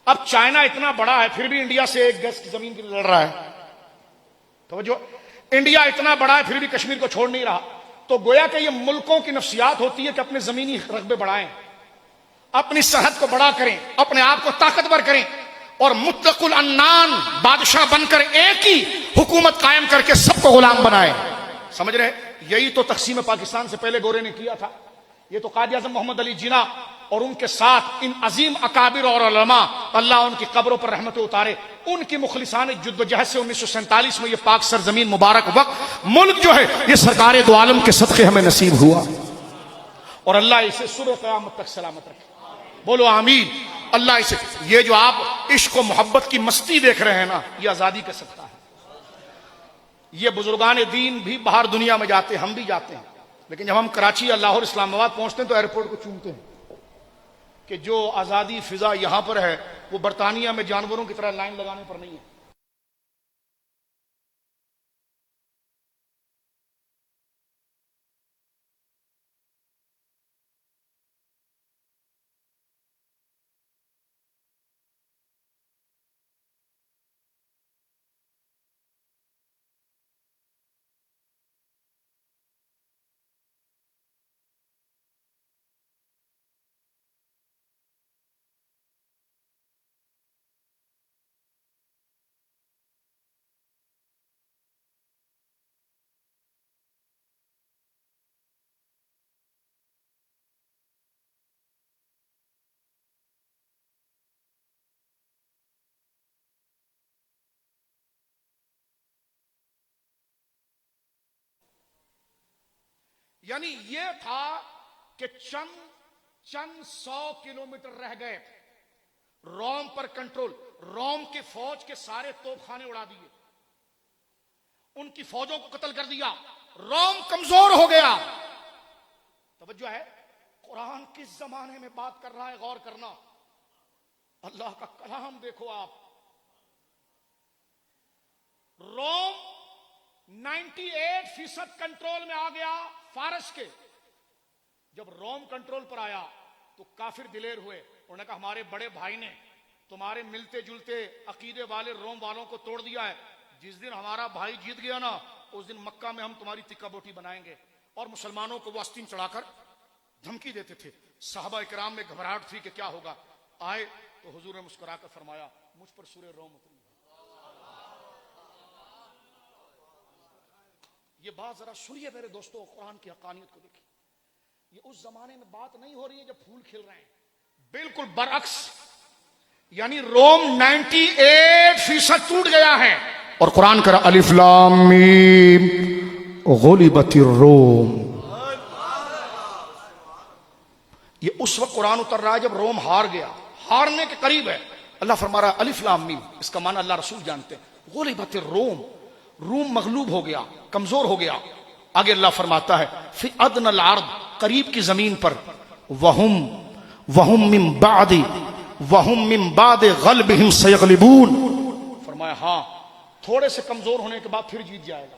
اب چائنا اتنا بڑا ہے پھر بھی انڈیا سے 1 گز کی زمین کے لیے لڑ رہا ہے۔ توجہ، انڈیا اتنا بڑا ہے پھر بھی کشمیر کو چھوڑ نہیں رہا۔ تو گویا کہ یہ ملکوں کی نفسیات ہوتی ہے کہ اپنے زمینی رقبے بڑھائیں، اپنی سرحد کو بڑا کریں، اپنے آپ کو طاقتور کریں، اور مطلق العنان بادشاہ بن کر ایک ہی حکومت قائم کر کے سب کو غلام بنائیں۔ سمجھ رہے؟ یہی تو تقسیم پاکستان سے پہلے گورے نے کیا تھا، یہ تو قائد اعظم محمد علی جناح اور ان کے ساتھ ان عظیم اکابر اور علماء، اللہ ان کی قبروں پر رحمت اتارے، ان کی مخلصان جد و جہد سے 1947 میں یہ پاک سرزمین مبارک وقت ملک جو ہے یہ سرکار دو عالم کے صدقے ہمیں نصیب ہوا، اور اللہ اسے صبح قیامت تک سلامت رکھے، بولو آمین۔ اللہ اسے، یہ جو آپ عشق و محبت کی مستی دیکھ رہے ہیں نا، یہ آزادی کا صدقہ ہے۔ یہ بزرگان دین بھی باہر دنیا میں جاتے ہیں، ہم بھی جاتے ہیں، لیکن جب ہم کراچی یا لاہور اسلام آباد پہنچتے ہیں تو ایئرپورٹ کو چومتے ہیں کہ جو آزادی فضا یہاں پر ہے وہ برطانیہ میں جانوروں کی طرح لائن لگانے پر نہیں ہے۔ یعنی یہ تھا کہ چند 100 کلومیٹر رہ گئے، روم پر کنٹرول، روم کی فوج کے سارے توپ خانے اڑا دیے، ان کی فوجوں کو قتل کر دیا، روم کمزور ہو گیا۔ توجہ ہے، قرآن کس زمانے میں بات کر رہا ہے، غور کرنا، اللہ کا کلام دیکھو آپ۔ روم 98% کنٹرول میں آ گیا فارس کے۔ جب روم کنٹرول پر آیا تو کافر دلیر ہوئے، انہوں نے کہا ہمارے بڑے بھائی نے تمہارے ملتے جلتے عقیدے والے روم والوں کو توڑ دیا ہے، جس دن ہمارا بھائی جیت گیا نا اس دن مکہ میں ہم تمہاری تکہ بوٹی بنائیں گے، اور مسلمانوں کو وہ آستین چڑھا کر دھمکی دیتے تھے۔ صحابہ کرام میں گھبراہٹ تھی کہ کیا ہوگا، آئے تو حضور نے مسکرا کر فرمایا مجھ پر سورہ روم اتری۔ یہ بات ذرا سنیے میرے دوستو، قرآن کی حقانیت کو دیکھیں۔ یہ اس زمانے میں بات نہیں ہو رہی ہے جب پھول کھل رہے ہیں، بالکل برعکس، یعنی روم 98% ٹوٹ گیا ہے، اور قرآن کرا الف لام میم غلبت الروم۔ یہ اس وقت قرآن اتر رہا ہے جب روم ہار گیا، ہارنے کے قریب ہے۔ اللہ فرما رہا ہے الف لام میم، اس کا معنی اللہ رسول جانتے ہیں، غلبت الروم، روم مغلوب ہو گیا، کمزور ہو گیا۔ آگے اللہ فرماتا ہے فی ادنى الارض، قریب کی زمین پر، وہم من بعد غلبہم سیغلبون، فرمایا ہاں تھوڑے سے کمزور ہونے کے بعد پھر جیت جائے گا۔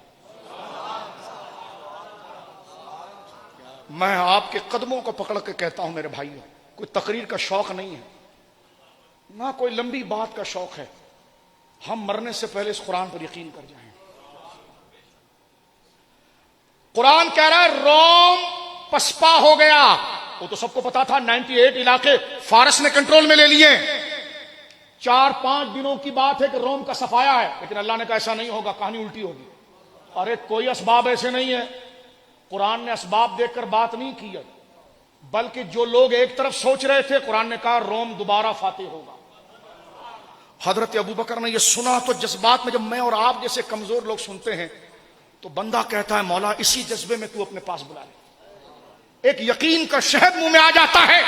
میں آپ کے قدموں کو پکڑ کے کہتا ہوں میرے بھائیوں، کوئی تقریر کا شوق نہیں ہے، نہ کوئی لمبی بات کا شوق ہے، ہم مرنے سے پہلے اس قرآن پر یقین کر جائیں۔ قرآن کہہ رہا ہے روم پسپا ہو گیا، وہ تو سب کو پتا تھا، 98 علاقے فارس نے کنٹرول میں لے لیے۔ 4-5 دنوں کی بات ہے کہ روم کا صفایا ہے، لیکن اللہ نے کہا ایسا نہیں ہوگا، کہانی الٹی ہوگی۔ ارے کوئی اسباب ایسے نہیں ہے، قرآن نے اسباب دیکھ کر بات نہیں کی ہے، بلکہ جو لوگ ایک طرف سوچ رہے تھے، قرآن نے کہا روم دوبارہ فاتح ہوگا۔ حضرت ابوبکر نے یہ سنا تو جذبات میں، جب میں اور آپ جیسے کمزور لوگ سنتے ہیں تو بندہ کہتا ہے مولا اسی جذبے میں تو اپنے پاس بلا لے، ایک یقین کا شہد منہ میں آ جاتا ہے۔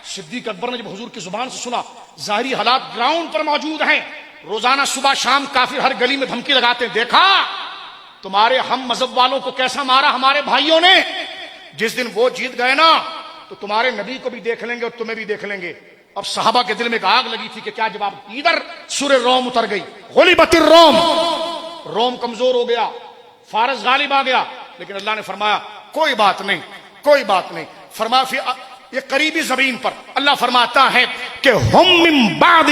صدیق اکبر نے جب حضور کی زبان سے سنا، ظاہری حالات گراؤنڈ پر موجود ہیں، روزانہ صبح شام کافر ہر گلی میں دھمکی لگاتے ہیں، دیکھا تمہارے ہم مذہب والوں کو کیسا مارا ہمارے بھائیوں نے، جس دن وہ جیت گئے نا تو تمہارے نبی کو بھی دیکھ لیں گے اور تمہیں بھی دیکھ لیں گے۔ اب صحابہ کے دل میں ایک آگ لگی تھی کہ کیا جواب، ادھر سورہ روم اتر گئی، غلبت الروم، روم کمزور ہو گیا، فارس غالب آ گیا، لیکن اللہ نے فرمایا کوئی بات نہیں، کوئی بات نہیں، فرمایا یہ قریبی زمین پر اللہ فرماتا ہے کہ ہم من بعد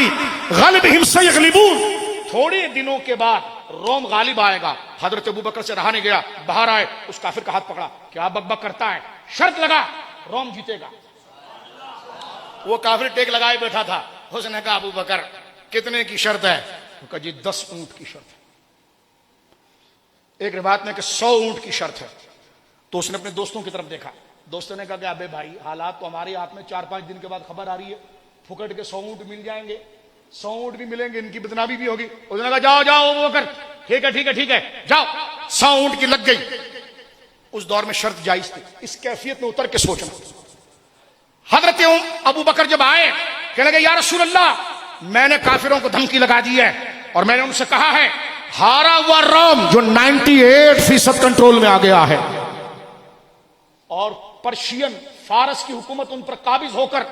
غلبہم سیغلبون، تھوڑے دنوں کے بعد روم غالب آئے گا۔ حضرت ابوبکر سے رہا نہیں گیا، باہر آئے، اس کافر کا ہاتھ پکڑا، کیا بک بک کرتا ہے، شرط لگا روم جیتے گا۔ وہ کافر ٹیک لگائے بیٹھا تھا، اس نے کہا ابوبکر کتنے کی شرط ہے؟ وہ کہا جی 10 اونٹ کی شرط ہے۔ ایک روایت میں کہ 100 اونٹ کی شرط ہے۔ تو اس نے اپنے دوستوں کی طرف دیکھا، دوستوں نے کہا کہ ابے بھائی حالات تو ہمارے ہاتھ میں، 4-5 دن کے بعد خبر آ رہی ہے پھکٹ کے 100 اونٹ مل جائیں گے، 100 اونٹ بھی ملیں گے، ان کی بدنامی بھی ہوگی۔ اس نے کہا جاؤ جاؤ ابو بکر، ٹھیک ہے ٹھیک ہے ٹھیک ہے جاؤ۔ 100 اونٹ کی لگ گئی۔ اس دور میں شرط جائز تھی، اس کیفیت میں اتر کے سوچنا۔ حضرت ابو بکر جب آئے کہنے لگے یا رسول اللہ میں نے کافروں کو دھمکی لگا دی ہے اور میں نے ان سے کہا ہے ہارا ہوا روم جو 98% کنٹرول میں آ گیا ہے اور پرشین فارس کی حکومت ان پر قابض ہو کر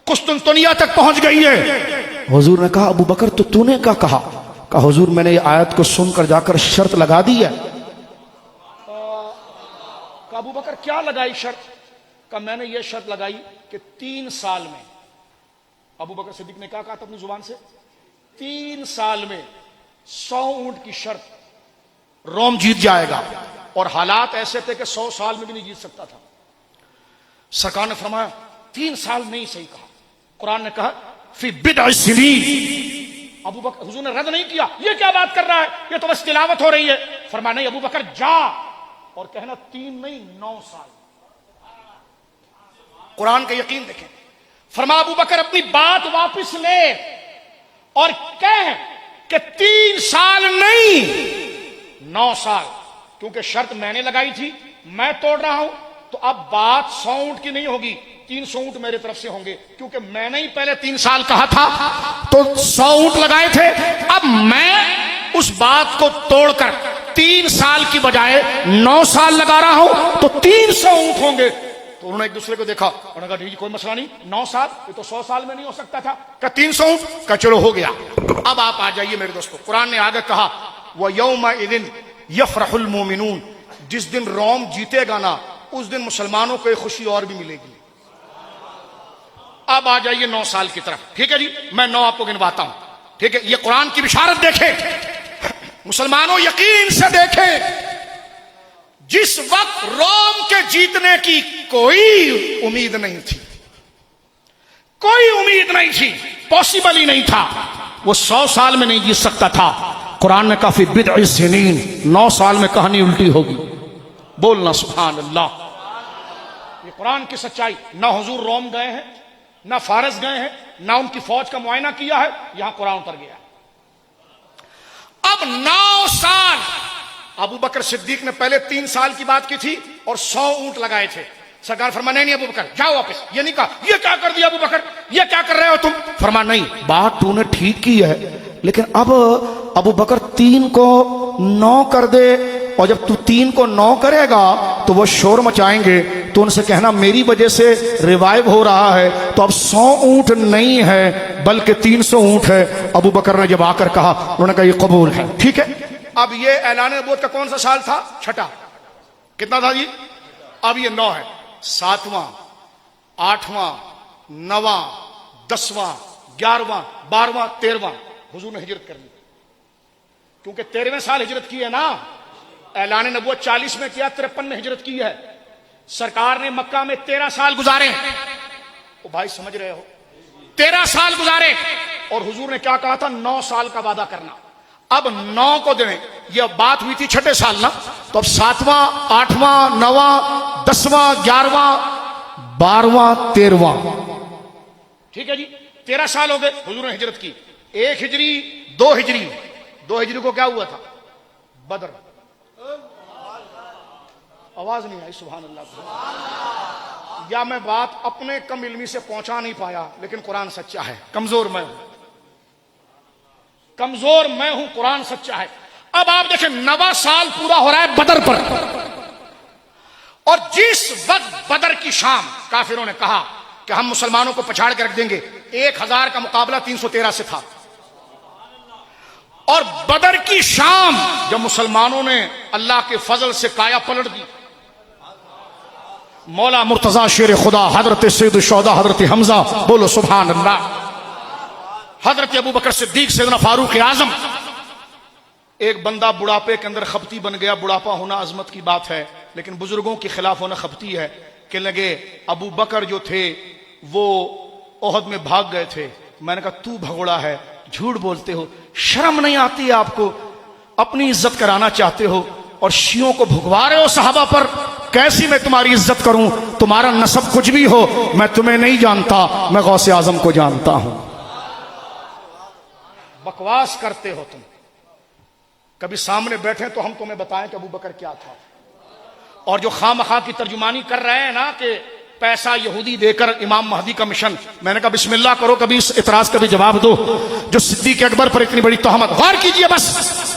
قسطنطنیہ تک پہنچ گئی ہے۔ حضور نے کہا ابو بکر تو نے کیا کہا؟ کہا حضور میں نے یہ آیت کو سن کر جا کر شرط لگا دی ہے۔ کہا ابو بکر کیا لگائی شرط؟ کہا میں نے یہ شرط لگائی کہ 3 سال میں، ابو بکر صدیق نے کہا تھا اپنی زبان سے 3 سال میں 100 اونٹ کی شرط روم جیت جائے گا، اور حالات ایسے تھے کہ 100 سال میں بھی نہیں جیت سکتا تھا۔ سرکار نے فرمایا 3 سال نہیں صحیح کہا، قرآن نے کہا فی بضع سنین۔ ابو بکر حضور نے رد نہیں کیا، یہ کیا بات کر رہا ہے، یہ تو بس تلاوت ہو رہی ہے۔ فرمایا نہیں ابو بکر جا، اور کہنا 3 نہیں 9 سال۔ قرآن کا یقین دیکھیں، فرمایا ابو بکر اپنی بات واپس لے اور کہہ کہ 3 سال نہیں 9 سال، کیونکہ شرط میں نے لگائی تھی، میں توڑ رہا ہوں، تو اب بات 100 اونٹ کی نہیں ہوگی، 300 اونٹ میرے طرف سے ہوں گے، کیونکہ میں نے ہی پہلے 3 سال کہا تھا تو 100 اونٹ لگائے تھے، اب میں اس بات کو توڑ کر 3 سال کی بجائے 9 سال لگا رہا ہوں تو 300 اونٹ ہوں گے۔ تو انہوں نے ایک دوسرے کو دیکھا، انہوں نے کہا ٹھیک کوئی مسئلہ نہیں، 9 سال یہ تو 100 سال میں نہیں ہو سکتا تھا، کہ 300 اونٹ کا چلو ہو گیا۔ اب آپ آ جائیے میرے دوستو، قرآن نے آگے کہا وَيَوْمَئِذٍ يَفْرَحُ الْمُؤْمِنُونَ، جس دن روم جیتے گا نا اس دن مسلمانوں کو ایک خوشی اور بھی ملے گی۔ اب آ جائیے 9 سال کی طرف، ٹھیک ہے جی، میں 9 آپ کو گنواتا ہوں، ٹھیک ہے، یہ قرآن کی بشارت دیکھیں مسلمانوں، یقین سے دیکھیں، جس وقت روم کے جیتنے کی کوئی امید نہیں تھی، کوئی امید نہیں تھی، پاسبل ہی نہیں تھا، وہ 100 سال میں نہیں جیت سکتا تھا، قرآن نے کہا فی بضع سنین، 9 سال میں کہانی الٹی ہوگی۔ بولنا سبحان اللہ۔ یہ قرآن کی سچائی، نہ حضور روم گئے ہیں، نہ فارس گئے ہیں، نہ ان کی فوج کا معائنہ کیا ہے، یہاں قرآن اتر گیا۔ اب 9 سال، ابو بکر صدیق نے پہلے 3 سال کی بات کی تھی اور 100 اونٹ لگائے تھے۔ سرکار فرمایا نہیں ابو بکر جاؤ واپس، یہ نہیں کہا یہ کیا کر دیا ابو بکر، یہ کیا کر رہے ہو تم؟ فرمایا نہیں بات تو نے ٹھیک کی ہے، لیکن اب ابو بکر 3 کو 9 کر دے، اور جب تو 3 کو 9 کرے گا تو وہ شور مچائیں گے، تو ان سے کہنا میری وجہ سے ریوائیو ہو رہا ہے، تو اب 100 اونٹ نہیں ہے بلکہ 300 اونٹ ہے۔ ابو بکر نے جب آ کر کہا، انہوں نے کہا یہ قبول ہے، ٹھیک ہے۔ اب یہ اعلان نبوت کا کون سا سال تھا؟ چھٹا۔ کتنا تھا جی؟ اب یہ 9 ہے، 7واں 8واں 9واں 10واں 11واں 12واں 13واں حضور نے ہجرت کر لی، کیونکہ 13ویں سال ہجرت کی ہے نا، اعلان نبوت 40 میں کیا، 53 میں ہجرت کی ہے، سرکار نے مکہ میں 13 سال گزارے، او بھائی سمجھ رہے ہو، 13 سال گزارے، اور حضور نے کیا کہا تھا، 9 سال کا وعدہ کرنا۔ اب 9 کو دیں، یہ بات ہوئی تھی چھٹے سال نا، تو اب 7واں 8واں 9واں 10واں 11واں 12واں 13واں، ٹھیک ہے جی، 13 سال ہو گئے حضور نے ہجرت کی۔ 1 ہجری 2 ہجری، 2 ہجری کو کیا ہوا تھا؟ بدر۔ آواز نہیں آئی سبحان اللہ، یا میں بات اپنے کم علمی سے پہنچا نہیں پایا، لیکن قرآن سچا ہے، کمزور میں ہوں، کمزور میں ہوں، قرآن سچا ہے۔ اب آپ دیکھیں 9واں سال پورا ہو رہا ہے بدر پر، اور جس وقت بدر کی شام کافروں نے کہا کہ ہم مسلمانوں کو پچھاڑ کے رکھ دیں گے، 1000 کا مقابلہ 313 سے تھا، اور بدر کی شام جب مسلمانوں نے اللہ کے فضل سے کایا پلٹ دی، مولا مرتضی شیر خدا حضرت سید الشہداء حضرت حمزہ، بولو سبحان اللہ، حضرت ابو بکر صدیق سیدنا فاروق اعظم، ایک بندہ بڑھاپے کے اندر خپتی بن گیا، بڑھاپا ہونا عظمت کی بات ہے، لیکن بزرگوں کے خلاف ہونا خپتی ہے، کہ لگے ابو بکر جو تھے وہ احد میں بھاگ گئے تھے، میں نے کہا تو بھگوڑا ہے، جھوٹ بولتے ہو، شرم نہیں آتی ہے آپ کو، اپنی عزت کرانا چاہتے ہو اور شیعوں کو بھگوا رہے ہو صحابہ پر، کیسی میں تمہاری عزت کروں؟ تمہارا نسب کچھ بھی ہو، میں تمہیں نہیں جانتا، میں غوث اعظم کو جانتا ہوں۔ بکواس کرتے ہو تم، کبھی سامنے بیٹھے تو ہم تمہیں بتائیں کہ ابو بکر کیا تھا۔ اور جو خواہ مخواہ کی ترجمانی کر رہے ہیں نا کہ پیسہ یہودی دے کر امام مہدی کا مشن، میں نے کہا بسم اللہ کرو، کبھی اس اعتراض کا بھی جواب دو۔ جو صدیق اکبر پر اتنی بڑی تہمت، غور کیجئے بس،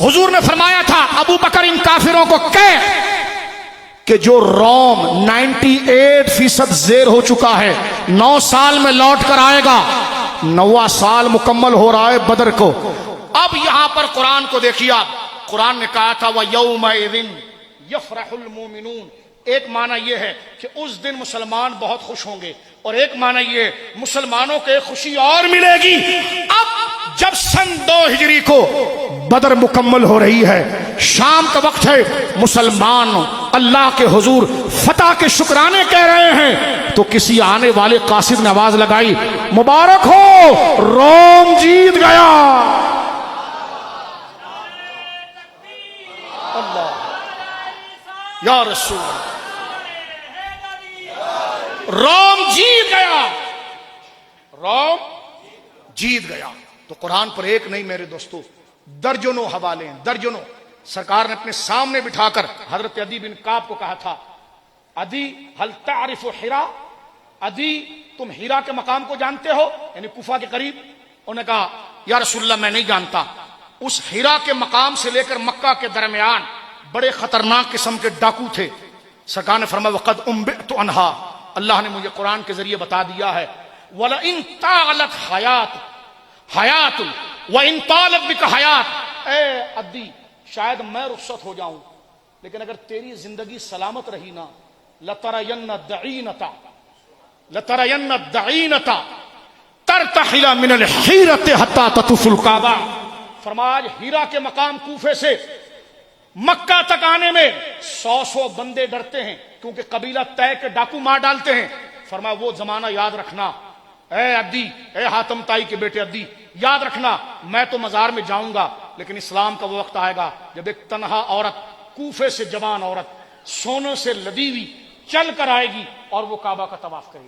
حضور نے فرمایا تھا ابو بکر ان کافروں کو کہ جو روم 98% زیر ہو چکا ہے 9 سال میں لوٹ کر آئے گا، 9واں سال مکمل ہو رہا ہے بدر کو۔ اب یہاں پر قرآن کو دیکھیے آپ، قرآن نے کہا تھا وَيَوْمَئِذٍ يَفْرَحُ الْمُؤْمِنُونَ، ایک معنی یہ ہے کہ اس دن مسلمان بہت خوش ہوں گے، اور ایک معنی یہ ہے مسلمانوں کے خوشی اور ملے گی۔ اب جب سن 2 ہجری کو بدر مکمل ہو رہی ہے، شام کا وقت ہے، مسلمان اللہ کے حضور فتح کے شکرانے کہہ رہے ہیں، تو کسی آنے والے قاصد نے آواز لگائی مبارک ہو روم جیت گیا۔ اللہ یا رسول اللہ، روم جیت گیا، روم جیت گیا۔ تو قرآن پر ایک نہیں میرے دوستو، درجنوں حوالے ہیں، درجنوں۔ سرکار نے اپنے سامنے بٹھا کر حضرت عدی بن کعب کو کہا تھا عدی هل تعرف حرا، عدی تم ہیرا کے مقام کو جانتے ہو، یعنی کوفہ کے قریب؟ انہوں نے کہا یا رسول اللہ میں نہیں جانتا۔ اس ہیرا کے مقام سے لے کر مکہ کے درمیان بڑے خطرناک قسم کے ڈاکو تھے۔ سرکار نے فرمایا وقد انبئت عنہا، اللہ نے مجھے قرآن کے ذریعے بتا دیا ہے، وَلَئِن طَالَتْ حَيَاتٌ وَإِن طَالَتْ بِكَ حَيَاتٌ، اے عدی شاید میں رخصت ہو جاؤں، لیکن اگر تیری زندگی سلامت رہی نا، لَتَرَيَنَّ الدَّعِينَةَ تَرْتَحِلَ مِنَ الْحِيرَةِ حَتَّى تَطُوفُ الْكَعْبَةَ۔ فرمایا آج ہیرا کے مقام کوفے سے مکہ تک آنے میں 100 بندے ڈرتے ہیں، کیونکہ قبیلہ طے کے ڈاکو مار ڈالتے ہیں۔ فرمایا وہ زمانہ یاد رکھنا اے عدی، اے حاتم تائی کے بیٹے عدی، یاد رکھنا میں تو مزار میں جاؤں گا، لیکن اسلام کا وہ وقت آئے گا جب ایک تنہا عورت، کوفے سے جوان عورت، سونے سے لدی ہوئی چل کر آئے گی اور وہ کعبہ کا طواف کرے گی۔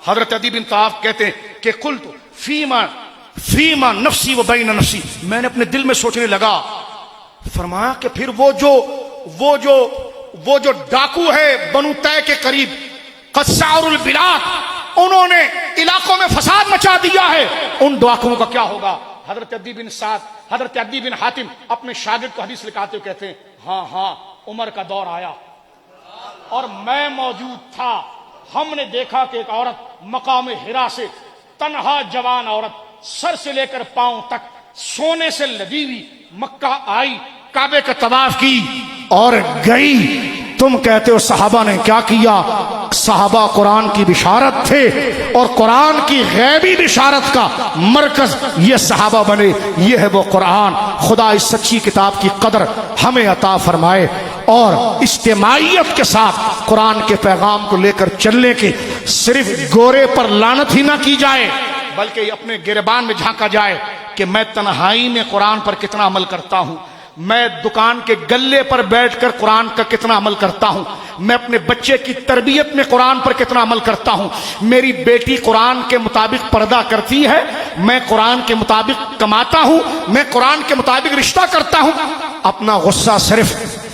حضرت عدی بن طاف کہتے ہیں کہ قلت فیما نفسی و بین نفسی، میں نے اپنے دل میں سوچنے لگا، فرمایا کہ پھر وہ جو ڈاکو ہے بنو طے کے قریب، قصار البلاد، انہوں نے علاقوں میں فساد مچا دیا ہے، ان ڈاکوؤں کا کیا ہوگا؟ حضرت عدی بن سعد، حضرت عدی بن حاتم اپنے شاگرد کو حدیث لکھاتے ہوئے کہتے ہیں ہاں عمر کا دور آیا اور میں موجود تھا، ہم نے دیکھا کہ ایک عورت مقام حرا سے، تنہا جوان عورت، سر سے لے کر پاؤں تک سونے سے لدی ہوئی مکہ آئی، کعبے کا طواف کی اور گئی۔ تم کہتے ہو صحابہ نے کیا کیا؟ صحابہ قرآن کی بشارت تھے، اور قرآن کی غیبی بشارت کا مرکز یہ صحابہ بنے۔ یہ ہے وہ قرآن۔ خدا اس سچی کتاب کی قدر ہمیں عطا فرمائے، اور اجتماعیت کے ساتھ قرآن کے پیغام کو لے کر چلنے کی صرف گورے پر لعنت ہی نہ کی جائے، بلکہ اپنے گریبان میں جھانکا جائے کہ میں تنہائی میں قرآن پر کتنا عمل کرتا ہوں، میں دکان کے گلے پر بیٹھ کر قرآن کا کتنا عمل کرتا ہوں، میں اپنے بچے کی تربیت میں قرآن پر کتنا عمل کرتا ہوں، میری بیٹی قرآن کے مطابق پردہ کرتی ہے، میں قرآن کے مطابق کماتا ہوں، میں قرآن کے مطابق رشتہ کرتا ہوں۔ اپنا غصہ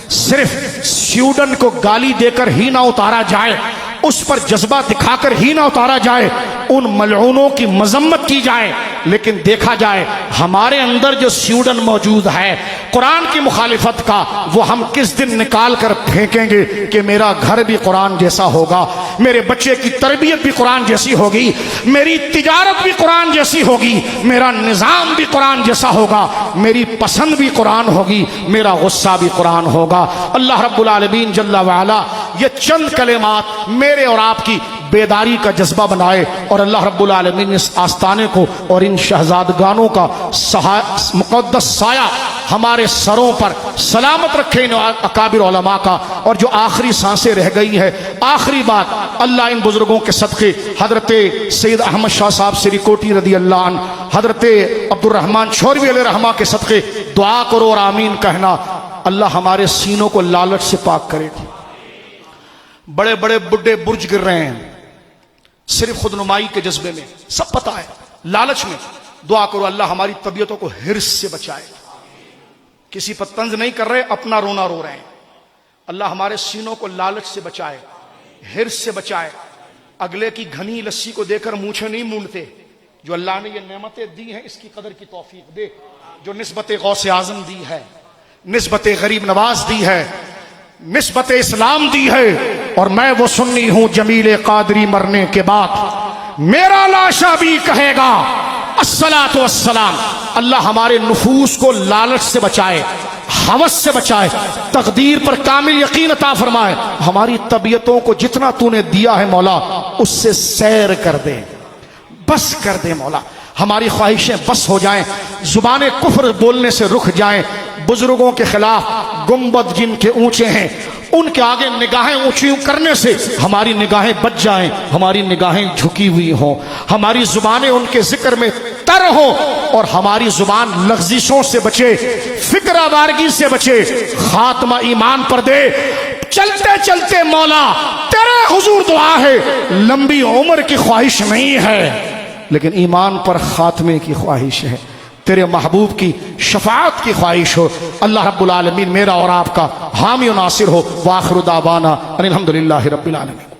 صرف سیوڈن کو گالی دے کر ہی نہ اتارا جائے، اس پر جذبہ دکھا کر ہی نہ اتارا جائے، ان ملعونوں کی مذمت کی جائے، لیکن دیکھا جائے ہمارے اندر جو سیوڈن موجود ہے قرآن کی مخالفت کا، وہ ہم کس دن نکال کر پھینکیں گے کہ میرا گھر بھی قرآن جیسا ہوگا، میرے بچے کی تربیت بھی قرآن جیسی ہوگی، میری تجارت بھی قرآن جیسی ہوگی، میرا نظام بھی قرآن جیسا ہوگا، میری پسند بھی قرآن ہوگی، میرا غصہ بھی قرآن ہوگا۔ اللہ رب العالمین جل وعلا یہ چند کلمات میرے اور آپ کی بیداری کا جذبہ بنائے، اور اللہ رب العالمین اس آستانے کو اور ان شہزادگانوں کا مقدس سایہ ہمارے سروں پر سلامت رکھے، ان اکابر علماء کا، اور جو آخری سانسیں رہ گئی ہے، آخری بات اللہ ان بزرگوں کے صدقے، حضرت سید احمد شاہ صاحب سری کوٹی رضی اللہ عنہ، حضرت عبد الرحمن شوروی علیہ رحمہ کے صدقے دعا کرو اور آمین کہنا، اللہ ہمارے سینوں کو لالچ سے پاک کرے۔ بڑے بڑے بڈھے برج گر رہے ہیں صرف خود نمائی کے جذبے میں، سب پتا ہے، لالچ میں۔ دعا کرو اللہ ہماری طبیعتوں کو حرص سے بچائے، کسی پر طنز نہیں کر رہے، اپنا رونا رو رہے ہیں۔ اللہ ہمارے سینوں کو لالچ سے بچائے، حرص سے بچائے، اگلے کی گھنی لسی کو دے کر مونچھیں نہیں مونڈتے۔ جو اللہ نے یہ نعمتیں دی ہیں اس کی قدر کی توفیق دے، جو نسبت غوث اعظم دی ہے، نسبت غریب نواز دی ہے، نسبت اسلام دی ہے، اور میں وہ سنی ہوں جمیل قادری مرنے کے بعد میرا لاشا بھی کہے گا الصلاۃ والسلام۔ اللہ ہمارے نفوس کو لالچ سے بچائے، ہوس سے بچائے، تقدیر پر کامل یقین عطا فرمائے۔ ہماری طبیعتوں کو جتنا تو نے دیا ہے مولا اس سے سیر کر دے، بس کر دے مولا۔ ہماری خواہشیں بس ہو جائیں، زبان کفر بولنے سے رک جائیں، بزرگوں کے خلاف گنبد جن کے اونچے ہیں ان کے آگے نگاہیں اونچی کرنے سے ہماری نگاہیں بچ جائیں، ہماری نگاہیں جھکی ہوئی ہوں، ہماری زبانیں ان کے ذکر میں تر ہوں، اور ہماری زبان لغزشوں سے بچے، فکر آوارگی سے بچے، خاتمہ ایمان پر دے۔ چلتے چلتے مولا تیرے حضور دعا ہے، لمبی عمر کی خواہش نہیں ہے لیکن ایمان پر خاتمے کی خواہش ہے، تیرے محبوب کی شفاعت کی خواہش ہو۔ اللہ رب العالمین میرا اور آپ کا حامی و ناصر ہو۔ وآخر دعوانا ان الحمدللہ رب العالمین۔